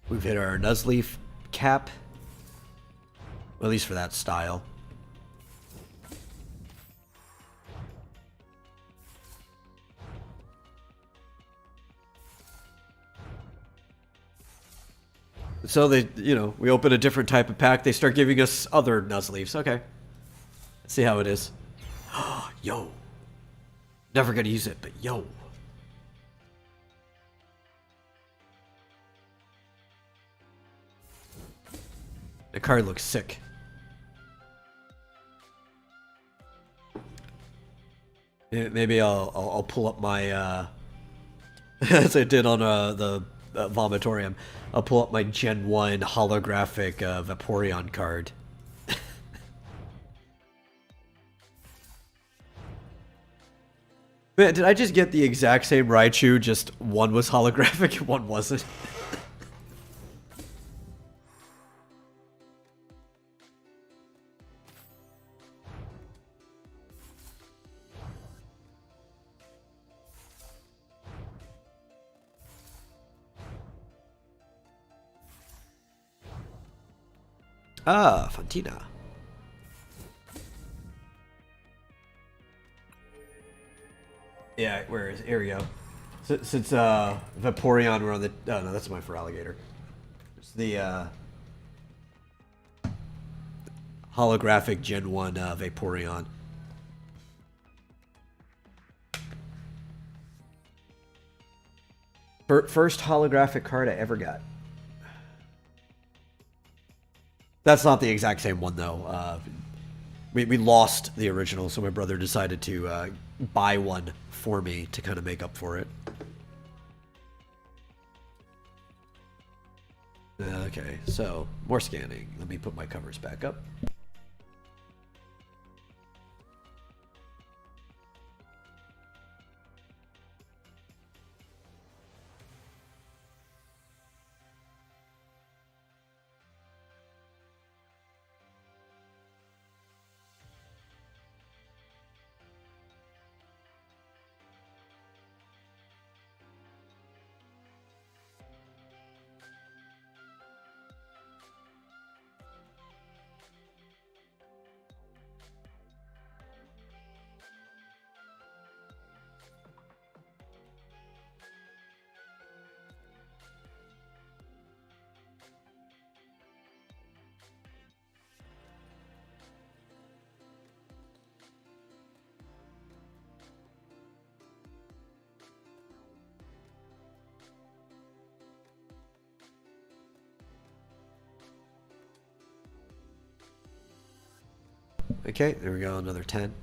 We've hit our Nuzleaf cap. Well, at least for that style. So they, you know, we open a different type of pack. They start giving us other Nuzleafs. Okay. Let's see how it is. Yo. Never gonna use it, but yo. The card looks sick. Maybe I'll pull up my as I did on the Vomitorium. I'll pull up my Gen 1 holographic Vaporeon card. Man, did I just get the exact same Raichu, just one was holographic and one wasn't? Ah, Fantina. Yeah, where is here we go. Since Vaporeon were on the oh no, that's my for alligator. It's the holographic Gen 1 Vaporeon. First holographic card I ever got. That's not the exact same one though. We lost the original, so my brother decided to buy one for me to kind of make up for it. Okay, so more scanning. Let me put my covers back up. Okay, there we go, another 10.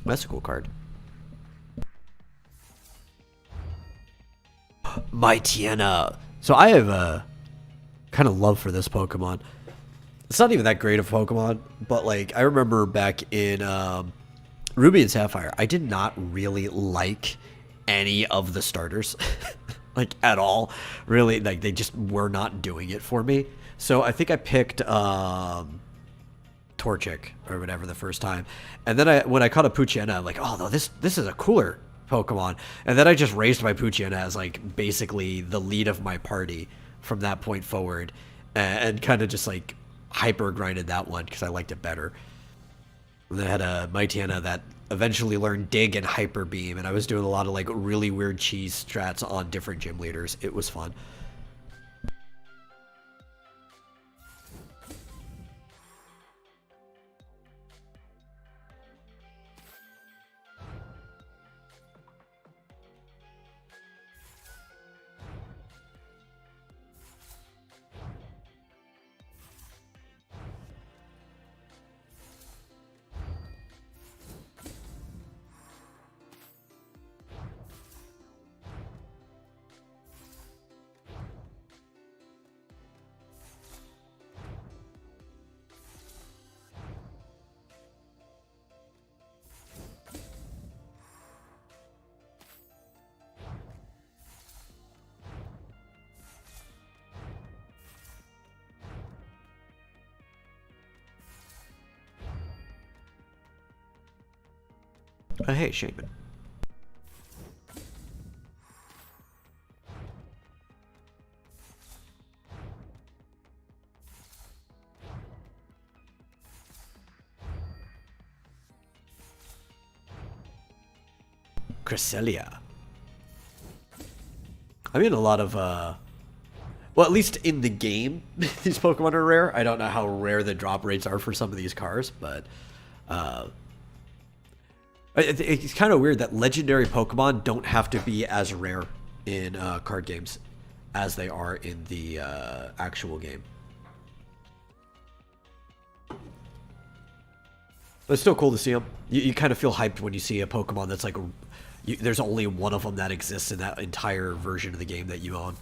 That's a cool card. Mightyena. So I have a kind of love for this Pokemon. It's not even that great of Pokemon, but like I remember back in Ruby and Sapphire, I did not really like any of the starters, like at all. Really, like they just were not doing it for me. So I think I picked Torchic or whatever the first time, and then when I caught a Poochyena, I'm like, oh no, this is a cooler Pokemon, and then I just raised my Poochyena as like basically the lead of my party from that point forward, and kind of just like hyper grinded that one because I liked it better. And then I had a Mightyena that eventually learned Dig and Hyper Beam, and I was doing a lot of like really weird cheese strats on different gym leaders. It was fun. Hey, Shaman. Cresselia. I mean, a lot of, well, at least in the game, these Pokemon are rare. I don't know how rare the drop rates are for some of these cars, but it's kind of weird that legendary Pokemon don't have to be as rare in card games as they are in the actual game. But it's still cool to see them. You kind of feel hyped when you see a Pokemon that's like, there's only one of them that exists in that entire version of the game that you own.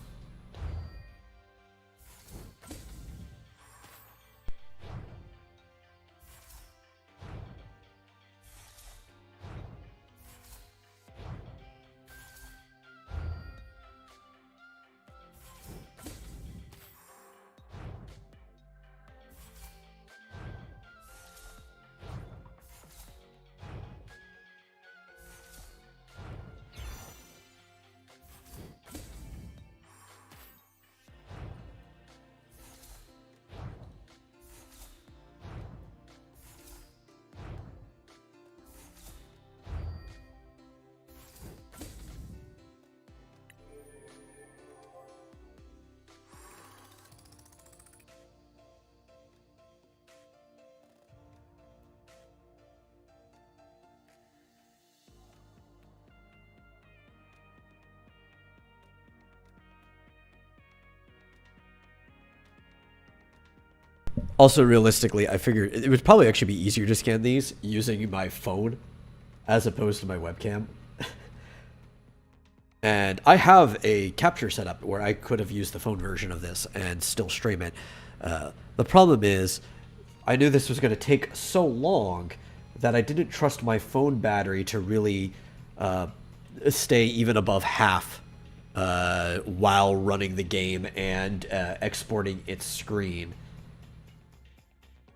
Also, realistically, I figured it would probably actually be easier to scan these using my phone as opposed to my webcam. And I have a capture setup where I could have used the phone version of this and still stream it. The problem is, I knew this was going to take so long that I didn't trust my phone battery to really stay even above half while running the game and exporting its screen,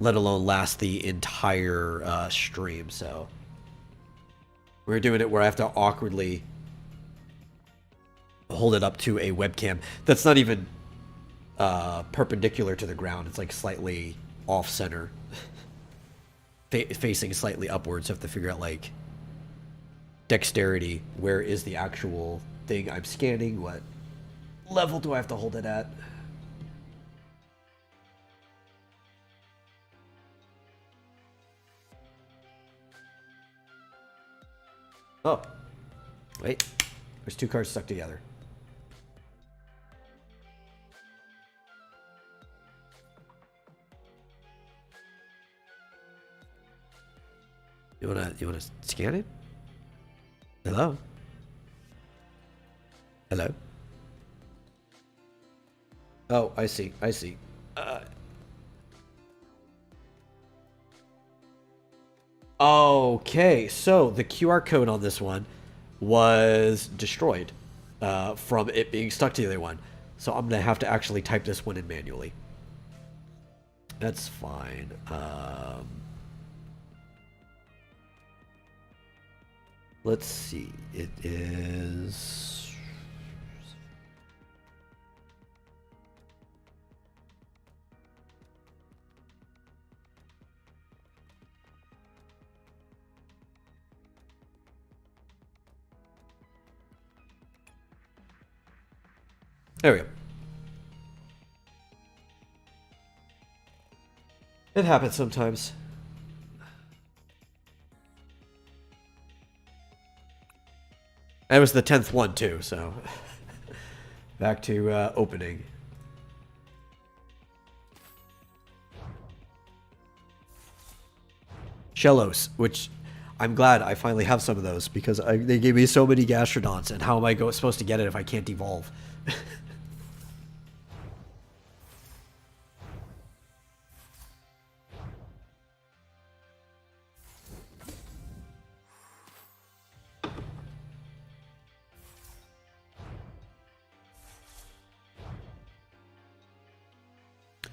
let alone last the entire stream. So we're doing it where I have to awkwardly hold it up to a webcam that's not even perpendicular to the ground. It's like slightly off center, facing slightly upwards. So I have to figure out like dexterity. Where is the actual thing I'm scanning? What level do I have to hold it at? Oh, wait. There's two cards stuck together. You wanna scan it? Hello? Hello? Oh, I see. I see. Okay, so the QR code on this one was destroyed from it being stuck to the other one. So I'm gonna have to actually type this one in manually. That's fine. Let's see. It is... There we go. It happens sometimes. And it was the 10th one too, so back to opening. Shellos, which I'm glad I finally have some of those because they gave me so many gastrodonts, and how am I supposed to get it if I can't evolve?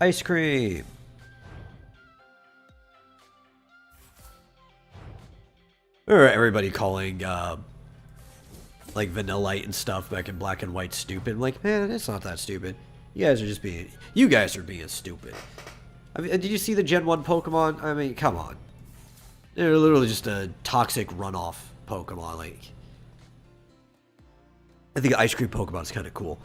Ice cream. Or everybody calling like Vanillite and stuff back in Black and White stupid. I'm like, man, it's not that stupid. You guys are being stupid. I mean, did you see the Gen 1 Pokemon? I mean, come on. They're literally just a toxic runoff Pokemon. Like, I think Ice Cream Pokemon is kind of cool.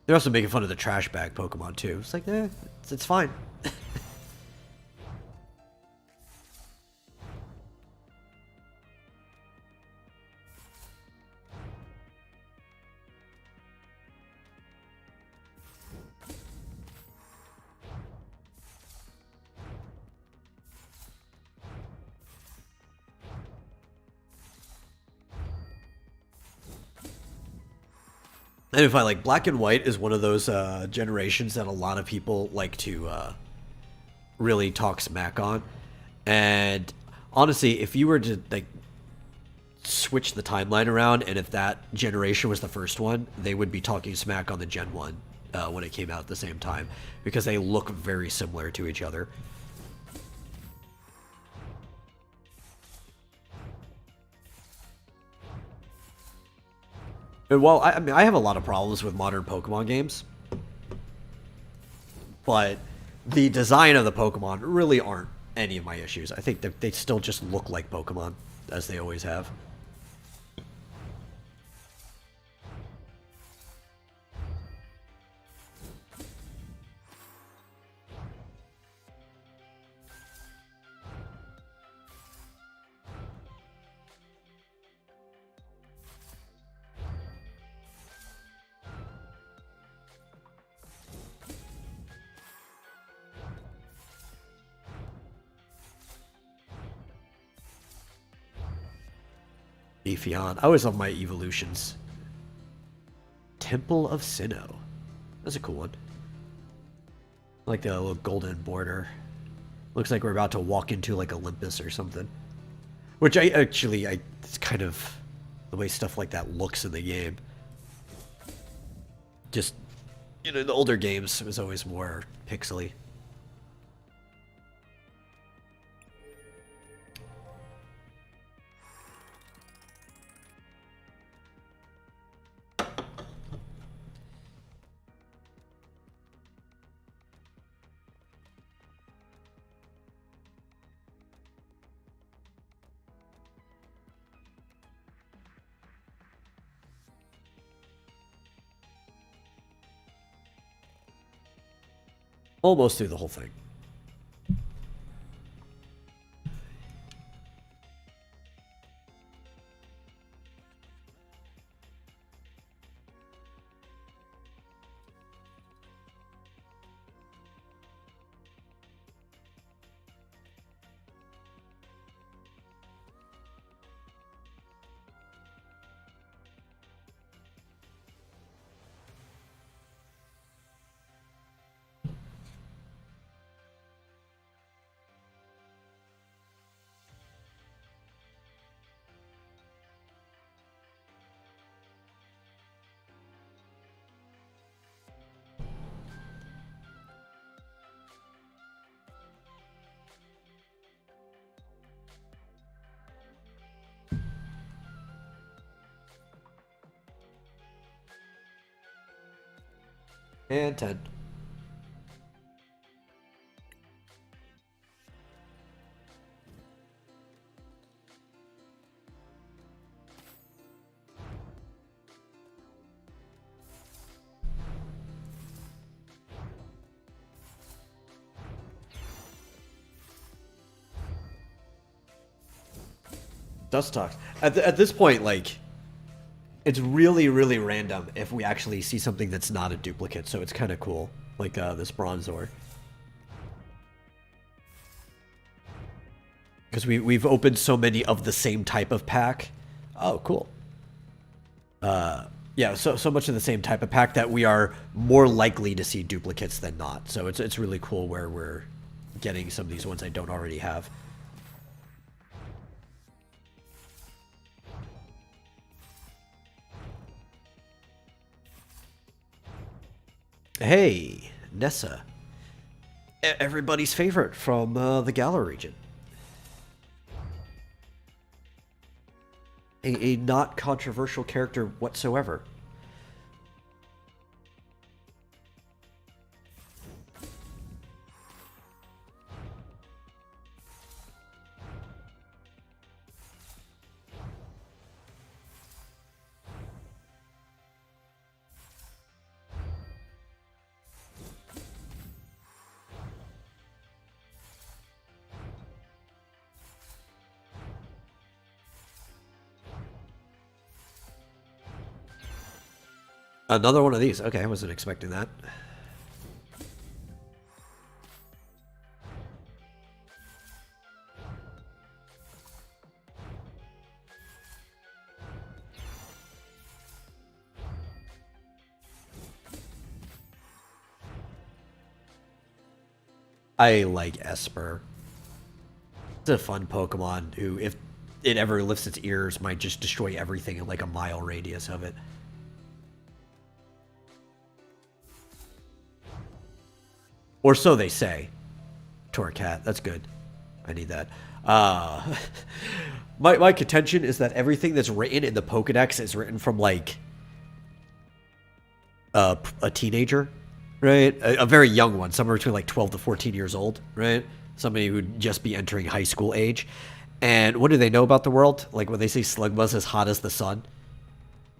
They're also making fun of the trash bag Pokemon too. It's like, it's fine. And if I like, Black and White is one of those generations that a lot of people like to really talk smack on. And honestly, if you were to like switch the timeline around, and if that generation was the first one, they would be talking smack on the Gen 1 when it came out at the same time, because they look very similar to each other. And while I mean, I have a lot of problems with modern Pokemon games, but the design of the Pokemon really aren't any of my issues. I think that they still just look like Pokemon, as they always have. Aephion. I always love my evolutions. Temple of Sinnoh. That's a cool one. I like the little golden border. Looks like we're about to walk into like Olympus or something. Which it's kind of the way stuff like that looks in the game. Just, you know, in the older games, it was always more pixely. Almost through the whole thing. And 10. Dust talks. At this point, like, it's really, really random if we actually see something that's not a duplicate, so it's kind of cool. Like this Bronzor. Because we've opened so many of the same type of pack. Oh, cool. Yeah, so much of the same type of pack that we are more likely to see duplicates than not. So it's really cool where we're getting some of these ones I don't already have. Hey, Nessa. Everybody's favorite from the Galar region. A not controversial character whatsoever. Another one of these. Okay, I wasn't expecting that. I like Esper. It's a fun Pokemon who, if it ever lifts its ears, might just destroy everything in like a mile radius of it. Or so they say. Torcat, that's good. I need that. My contention is that everything that's written in the Pokedex is written from like a teenager, right? A very young one, somewhere between like 12 to 14 years old, right? Somebody who'd just be entering high school age. And what do they know about the world? Like when they say Slugma's as hot as the sun?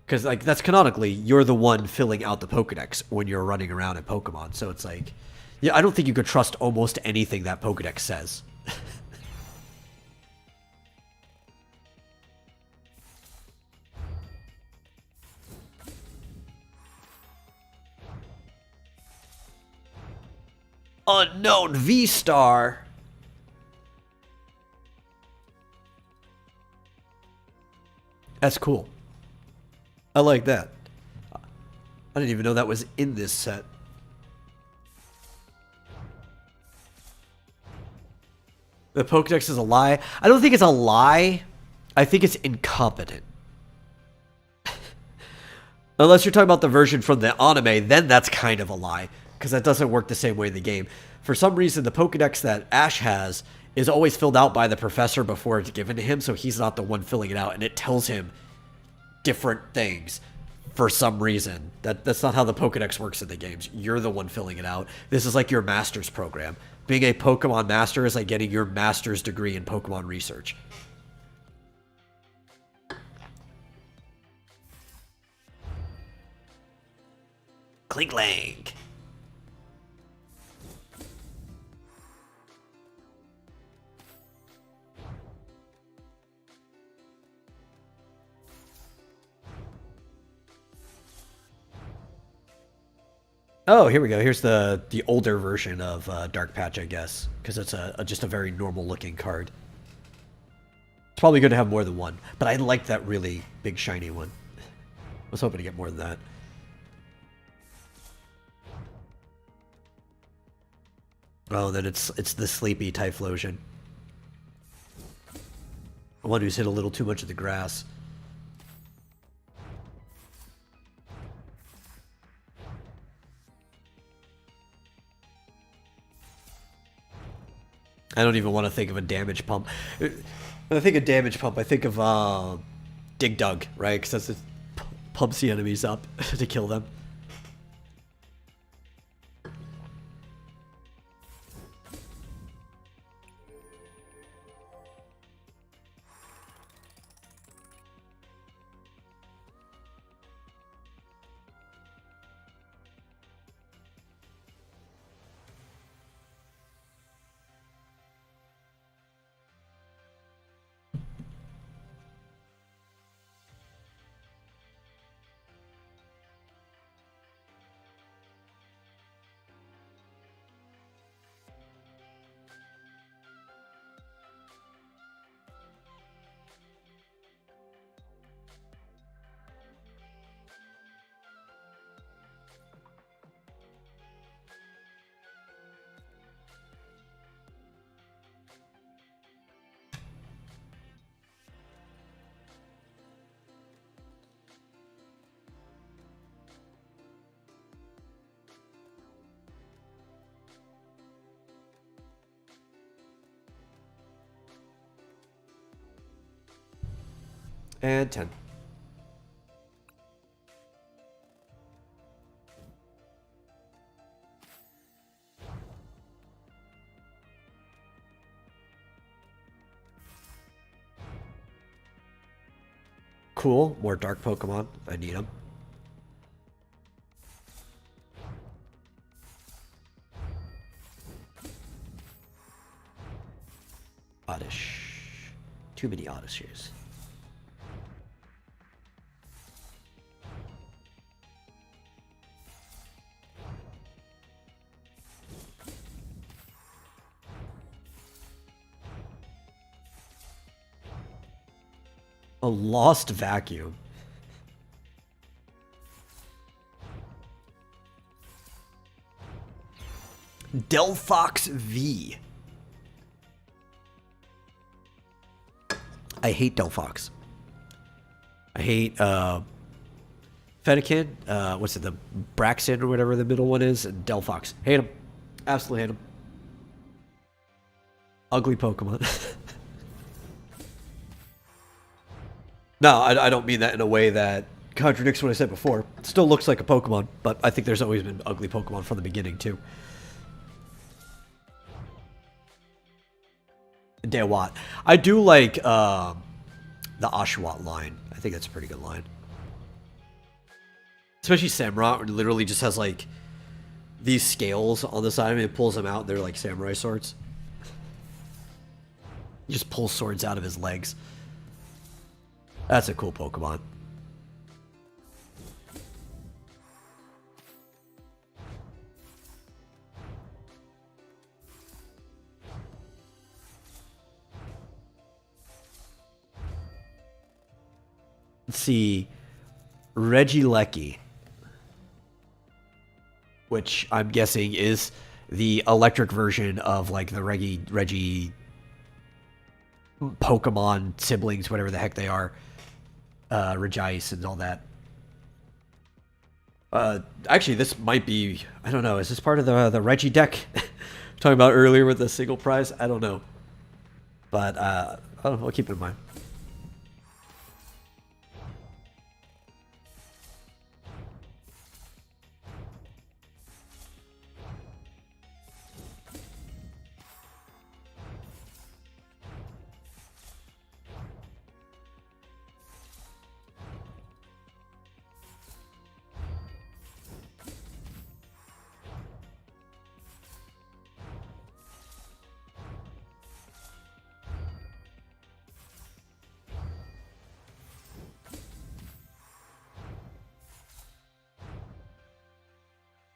Because like that's canonically, you're the one filling out the Pokedex when you're running around at Pokemon. So it's like, yeah, I don't think you could trust almost anything that Pokedex says. Unknown V-Star. That's cool. I like that. I didn't even know that was in this set. The Pokedex is a lie. I don't think it's a lie. I think it's incompetent. Unless you're talking about the version from the anime, then that's kind of a lie. Because that doesn't work the same way in the game. For some reason, the Pokedex that Ash has is always filled out by the professor before it's given to him, so he's not the one filling it out, and it tells him different things for some reason. That's not how the Pokedex works in the games. You're the one filling it out. This is like your master's program. Being a Pokemon master is like getting your master's degree in Pokemon research. Clink-clank. Oh, here we go. Here's the older version of Dark Patch, I guess, because it's just a very normal looking card. It's probably good to have more than one, but I like that really big shiny one. I was hoping to get more than that. Oh, then it's the sleepy Typhlosion. The one who's hit a little too much of the grass. I don't even want to think of a damage pump. When I think of damage pump, I think of Dig Dug, right? Because it pumps the enemies up to kill them. And 10. Cool. More dark Pokemon. I need them. Oddish. Too many Oddishes. A lost vacuum. Delphox V. I hate Delphox. I hate Fennekin. What's it? The Braxton or whatever the middle one is, and Delphox. Hate him. Absolutely hate him. Ugly Pokemon. No, I don't mean that in a way that contradicts what I said before. It still looks like a Pokemon, but I think there's always been ugly Pokemon from the beginning, too. Dewat. I do like the Oshawott line. I think that's a pretty good line. Especially Samurott, where it literally just has, like, these scales on the side of it. It pulls them out. They're like samurai swords. He just pulls swords out of his legs. That's a cool Pokemon. Let's see. Regieleki, which I'm guessing is the electric version of like the Reggie Pokemon siblings, whatever the heck they are. Regice and all that. Actually, this might be, I don't know, is this part of the Reggie deck? Talking about earlier with the single prize? I don't know. But I'll keep it in mind.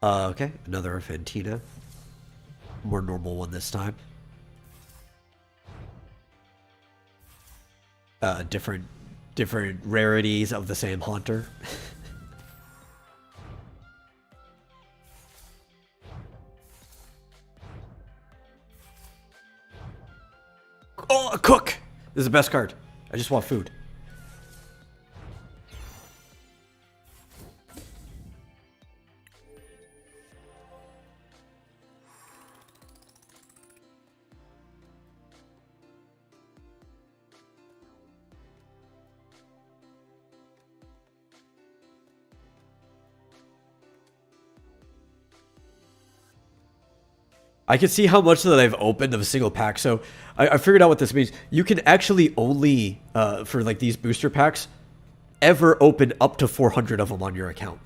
Okay, another Fantina. More normal one this time. Different rarities of the same Haunter. Oh, a cook! This is the best card. I just want food. I can see how much that I've opened of a single pack. So I figured out what this means. You can actually only, for like these booster packs, ever open up to 400 of them on your account.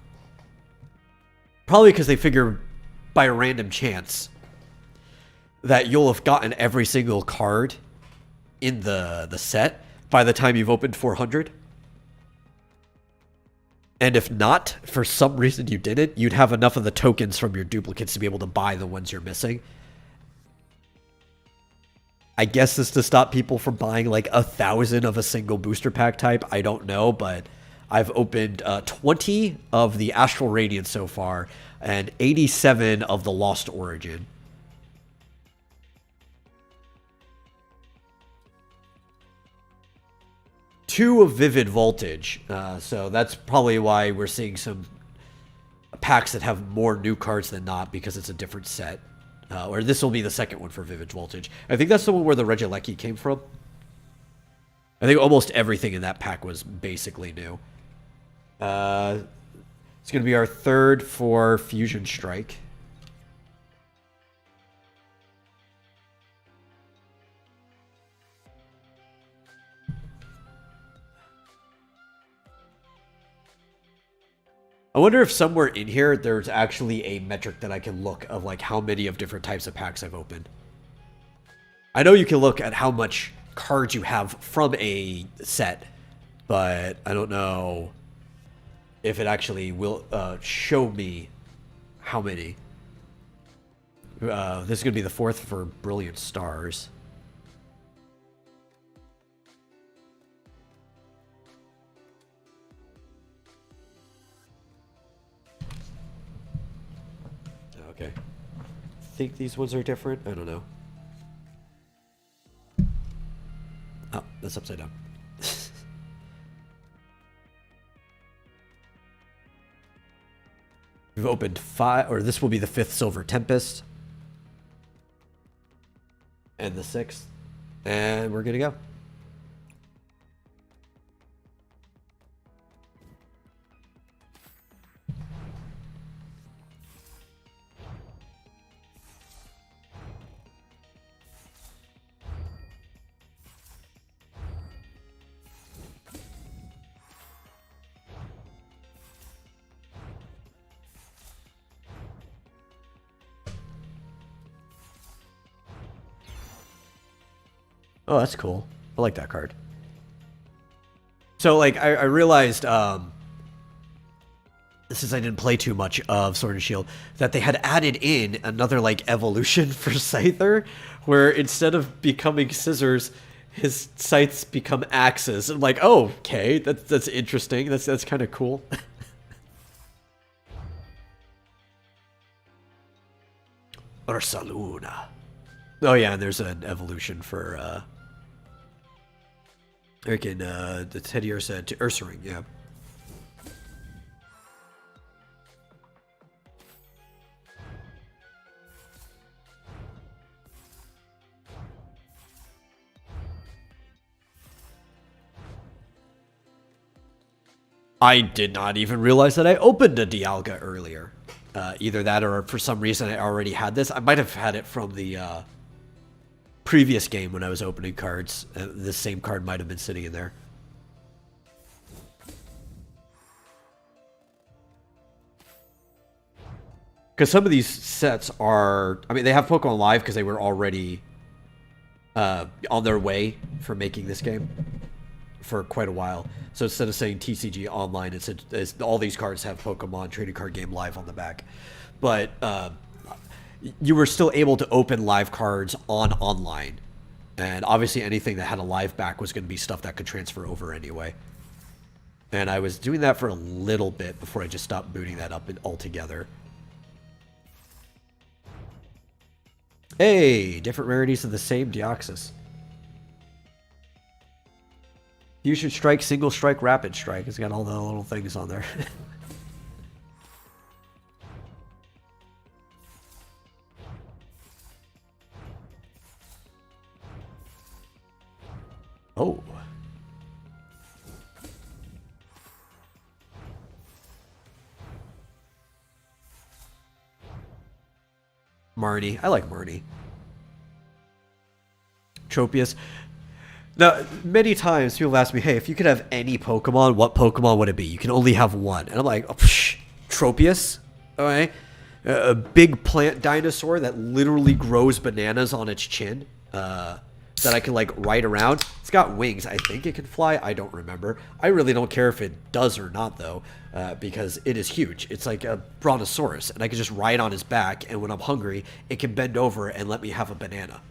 Probably because they figure by a random chance that you'll have gotten every single card in the set by the time you've opened 400. And if not, for some reason you didn't, you'd have enough of the tokens from your duplicates to be able to buy the ones you're missing. I guess this to stop people from buying like 1,000 of a single booster pack type. I don't know, but I've opened 20 of the Astral Radiance so far and 87 of the Lost Origin. Two of Vivid Voltage, so that's probably why we're seeing some packs that have more new cards than not, because it's a different set. Or this will be the second one for Vivid Voltage. I think that's the one where the Regieleki came from. I think almost everything in that pack was basically new. It's going to be our third for Fusion Strike. I wonder if somewhere in here there's actually a metric that I can look of like how many of different types of packs I've opened. I know you can look at how much cards you have from a set, but I don't know if it actually will show me how many. This is going to be the fourth for Brilliant Stars. Okay. I think these ones are different. I don't know. Oh, that's upside down. We've opened 5, or this will be the 5th Silver Tempest. And the 6th. And we're good to go. Oh, that's cool. I like that card. So, like, I realized, since I didn't play too much of Sword and Shield, that they had added in another, like, evolution for Scyther, where instead of becoming Scissors, his sights become axes. I'm like, oh, okay, that's interesting. That's kind of cool. Ursaluna. Oh yeah, and there's an evolution for the Teddy Ursa to Ursaring, yeah. I did not even realize that I opened a Dialga earlier. Either that or for some reason I already had this. I might have had it from the previous game when I was opening cards. The same card might have been sitting in there. Because some of these sets are... I mean, they have Pokemon Live because they were already on their way for making this game for quite a while. So instead of saying TCG Online, it's all these cards have Pokemon Trading Card Game Live on the back. But you were still able to open live cards on online. And obviously anything that had a live back was going to be stuff that could transfer over anyway. And I was doing that for a little bit before I just stopped booting that up altogether. Hey, different rarities of the same Deoxys. Fusion Strike, Single Strike, Rapid Strike. It's got all the little things on there. Oh. Marnie. I like Marnie. Tropius. Now, many times people ask me, hey, if you could have any Pokemon, what Pokemon would it be? You can only have one. And I'm like, oh, psh, Tropius? Okay. A big plant dinosaur that literally grows bananas on its chin. That I can, like, ride around. It's got wings. I think it can fly. I don't remember. I really don't care if it does or not, though, because it is huge. It's like a brontosaurus, and I can just ride on his back, and when I'm hungry, it can bend over and let me have a banana.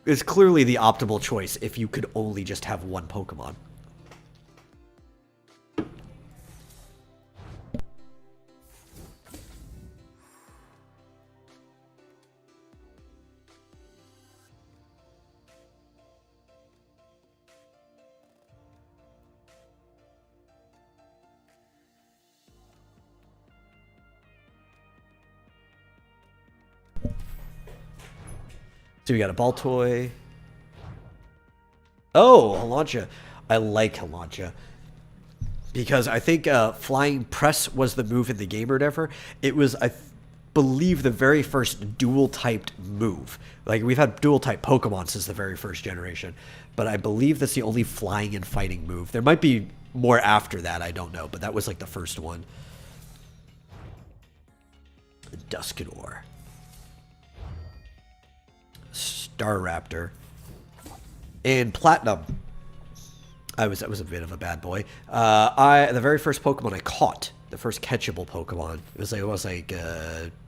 It's clearly the optimal choice if you could only just have one Pokemon. So we got a Baltoy. Oh, Halancha. I like Halancha. Because I think Flying Press was the move in the game or whatever. It was, I believe, the very first dual-typed move. Like, we've had dual-type Pokemon since the very first generation. But I believe that's the only flying and fighting move. There might be more after that, I don't know. But that was, like, the first one. Duskador. Staraptor. And Platinum. I was a bit of a bad boy. The very first Pokemon I caught, the first catchable Pokemon, it was like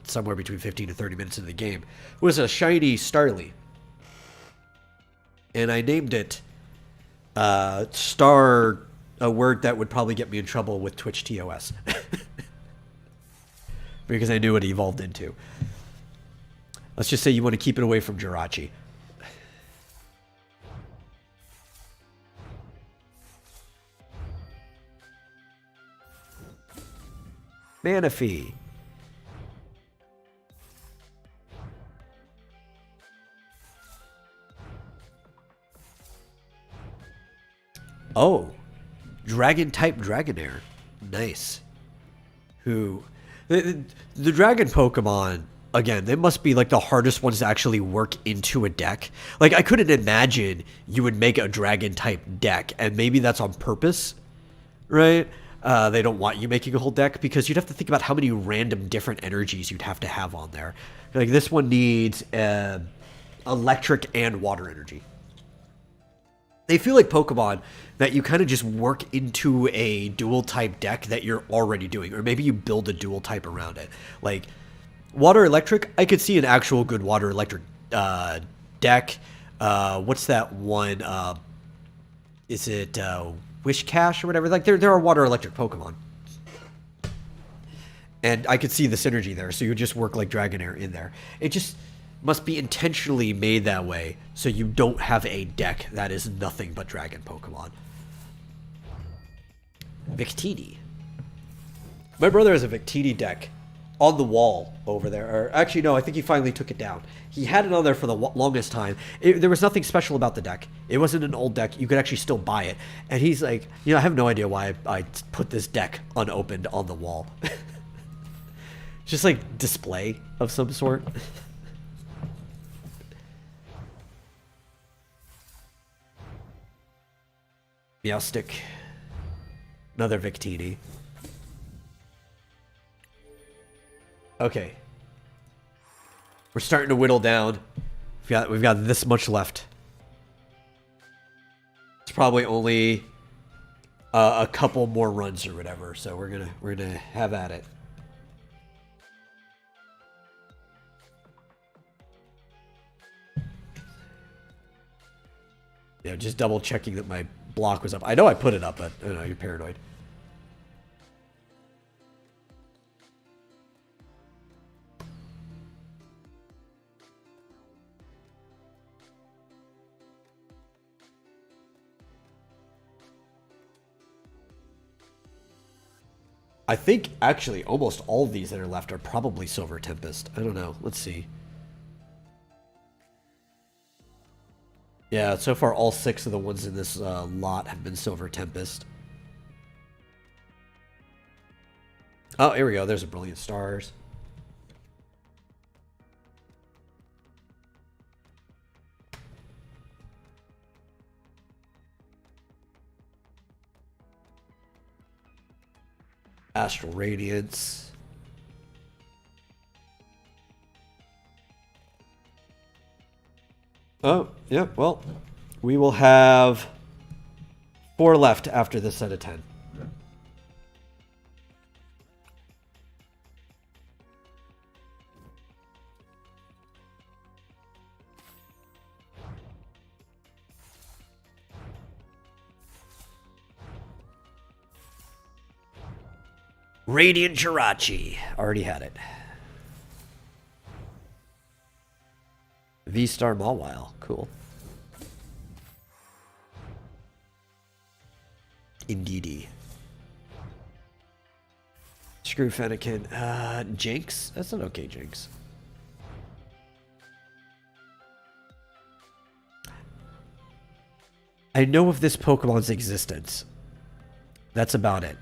somewhere between 15 to 30 minutes into the game, was a shiny Starly. And I named it Star, a word that would probably get me in trouble with Twitch TOS. Because I knew what it evolved into. Let's just say you want to keep it away from Jirachi. Manaphy. Oh. Dragon-type Dragonair. Nice. Who... The Dragon Pokemon... Again, they must be, like, the hardest ones to actually work into a deck. Like, I couldn't imagine you would make a Dragon-type deck, and maybe that's on purpose, right? They don't want you making a whole deck, because you'd have to think about how many random different energies you'd have to have on there. Like, this one needs electric and water energy. They feel like Pokemon that you kind of just work into a dual-type deck that you're already doing, or maybe you build a dual-type around it. Like... Water electric, I could see an actual good water electric deck. What's that one? Is it Wish Cash or whatever? Like there are water electric Pokemon. And I could see the synergy there, so you would just work like Dragonair in there. It just must be intentionally made that way so you don't have a deck that is nothing but Dragon Pokemon. Victini. My brother has a Victini deck on the wall over there. Or actually, no, I think he finally took it down. He had it on there for the longest time. There was nothing special about the deck. It wasn't an old deck. You could actually still buy it. And he's like, you know, I have no idea why I put this deck unopened on the wall. Just like display of some sort. Meowstic. Another Victini. Okay. We're starting to whittle down. We've got this much left. It's probably only a couple more runs or whatever, so we're gonna have at it. Yeah, just double checking that my block was up. I know I put it up, but I don't know, you're paranoid. I think actually almost all of these that are left are probably Silver Tempest. I don't know. Let's see. Yeah, so far all 6 of the ones in this lot have been Silver Tempest. Oh, here we go. There's a Brilliant Stars. Astral Radiance. Oh, yeah, well, we will have 4 left after this set of 10. Radiant Jirachi. Already had it. V-Star Mawile. Cool. Indeedy. Screw Fennekin. Jinx? That's an okay Jinx. I know of this Pokemon's existence. That's about it.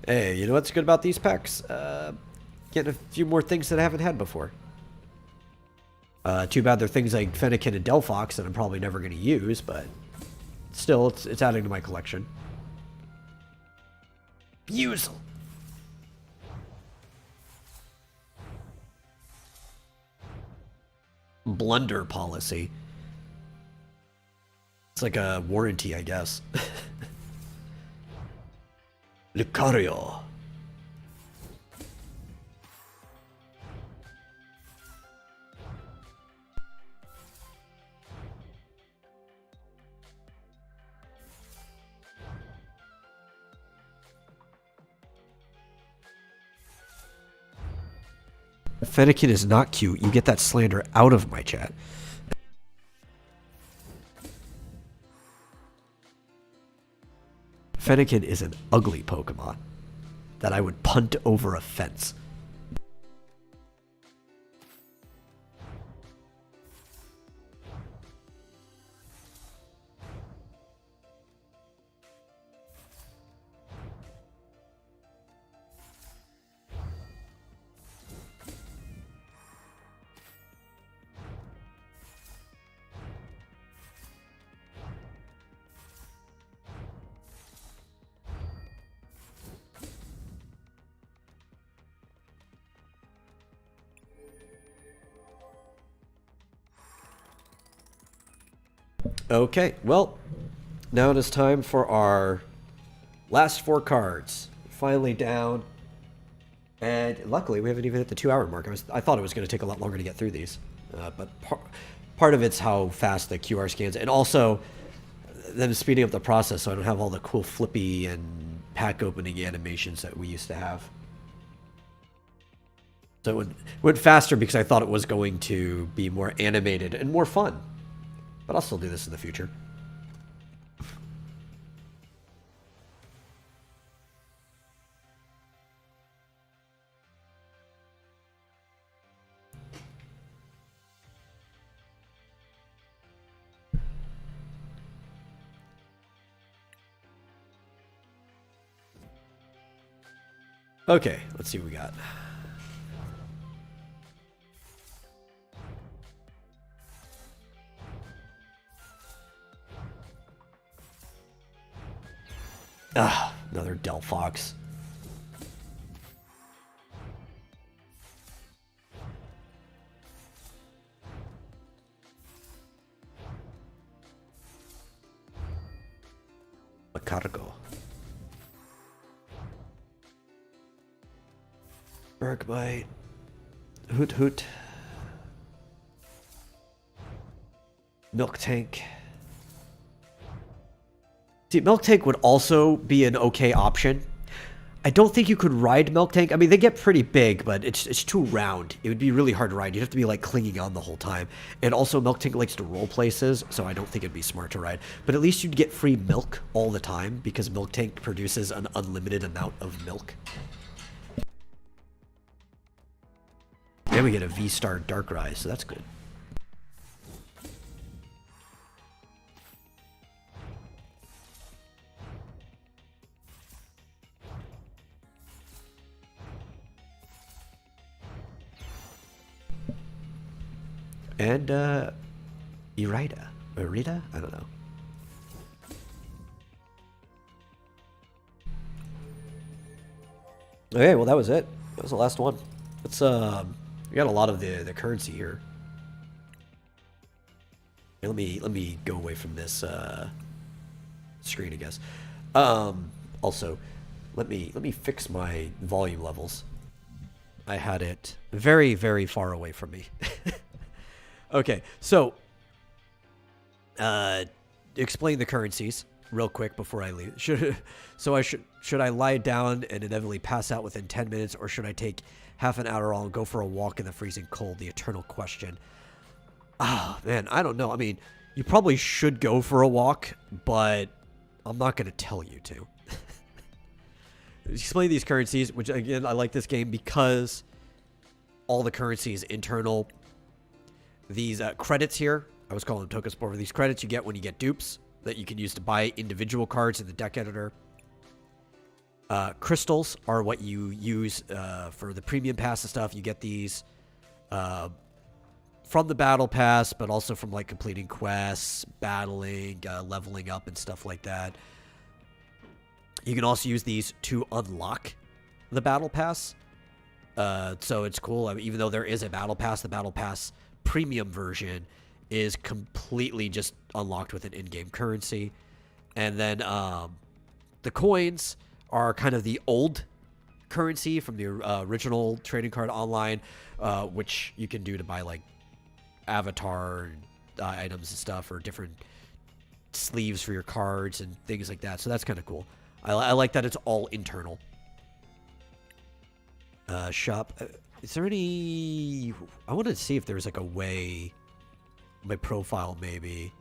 Hey, you know what's good about these packs? Getting a few more things that I haven't had before. Too bad they're things like Fennekin and Delphox that I'm probably never going to use, but still, it's adding to my collection. Buzel. Blunder policy. It's like a warranty, I guess. Lucario. Fennekin is not cute. You get that slander out of my chat. Fennekin is an ugly Pokemon that I would punt over a fence. Okay, well, now it is time for our last 4 cards. Finally down. And luckily, we haven't even hit the 2-hour mark. I thought it was going to take a lot longer to get through these. But part of it's how fast the QR scans. And also, them speeding up the process so I don't have all the cool flippy and pack opening animations that we used to have. So it went faster because I thought it was going to be more animated and more fun. But I'll still do this in the future. Okay, let's see what we got. Ah, another Delphox. A cargo. Bergbite. Hoot Hoot. Milk Tank. See, Milk Tank would also be an okay option. I don't think you could ride Milk Tank. I mean, they get pretty big, but it's too round. It would be really hard to ride. You'd have to be, like, clinging on the whole time. And also, Milk Tank likes to roll places, so I don't think it'd be smart to ride. But at least you'd get free milk all the time, because Milk Tank produces an unlimited amount of milk. And we get a V-Star Darkrai, so that's good. And, Irida. Irida? I don't know. Okay, well, that was it. That was the last one. Let's, we got a lot of the currency here. Let me go away from this, screen, I guess. Also, let me fix my volume levels. I had it very, very far away from me. Okay, so explain the currencies real quick before I leave. Should I lie down and inevitably pass out within 10 minutes, or should I take half an Adderall and go for a walk in the freezing cold? The eternal question. Ah, man, I don't know. I mean, you probably should go for a walk, but I'm not going to tell you to. Explain these currencies, which, again, I like this game because all the currency is internal. These credits here, I was calling them tokens before. These credits you get when you get dupes that you can use to buy individual cards in the deck editor. Crystals are what you use for the premium pass and stuff. You get these from the battle pass, but also from like completing quests, battling, leveling up, and stuff like that. You can also use these to unlock the battle pass. So it's cool. I mean, even though there is a battle pass, the battle pass premium version is completely just unlocked with an in-game currency. And then the coins are kind of the old currency from the original trading card online, which you can do to buy like avatar items and stuff, or different sleeves for your cards and things like that. So that's kind of cool. I like that it's all internal. Shop. Is there any... I want to see if there's like a way... My profile, maybe.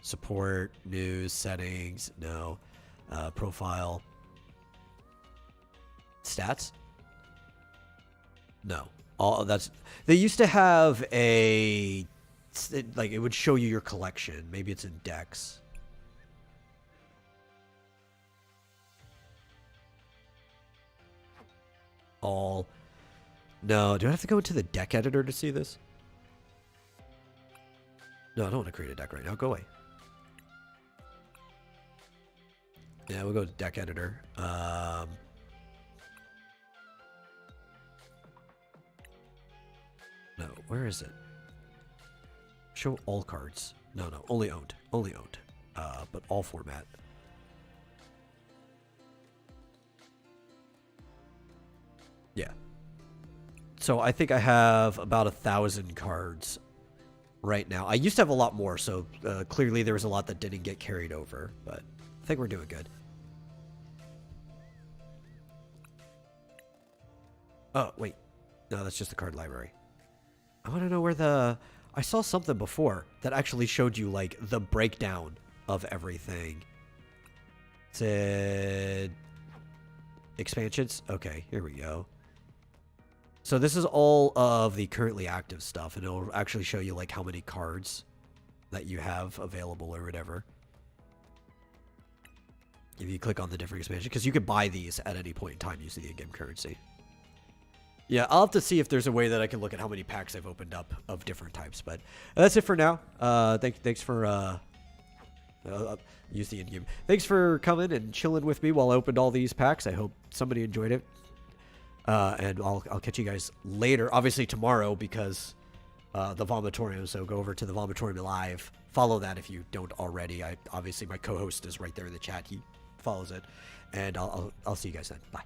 Support, news, settings, no. Profile. Stats? No. All that's... They used to have a... Like, it would show you your collection. Maybe it's in Dex. All... No, do I have to go into the deck editor to see this? No, I don't want to create a deck right now. Go away. Yeah, we'll go to deck editor. No, where is it? Show all cards. No, no, only owned. Only owned. But all format. Yeah. So I think I have about 1,000 cards right now. I used to have a lot more, so clearly there was a lot that didn't get carried over, but I think we're doing good. Oh, wait. No, that's just the card library. I want to know where the... I saw something before that actually showed you, like, the breakdown of everything. It said... Expansions? Okay, here we go. So this is all of the currently active stuff, and it'll actually show you, like, how many cards that you have available or whatever. If you click on the different expansion, because you can buy these at any point in time using the in-game currency. Yeah, I'll have to see if there's a way that I can look at how many packs I've opened up of different types, but that's it for now. Thanks for use the in-game. Thanks for coming and chilling with me while I opened all these packs. I hope somebody enjoyed it. And I'll catch you guys later, obviously tomorrow, because the Vomitorium, so go over to the Vomitorium Live. Follow that if you don't already. Obviously my co-host is right there in the chat. He follows it. And I'll see you guys then. Bye.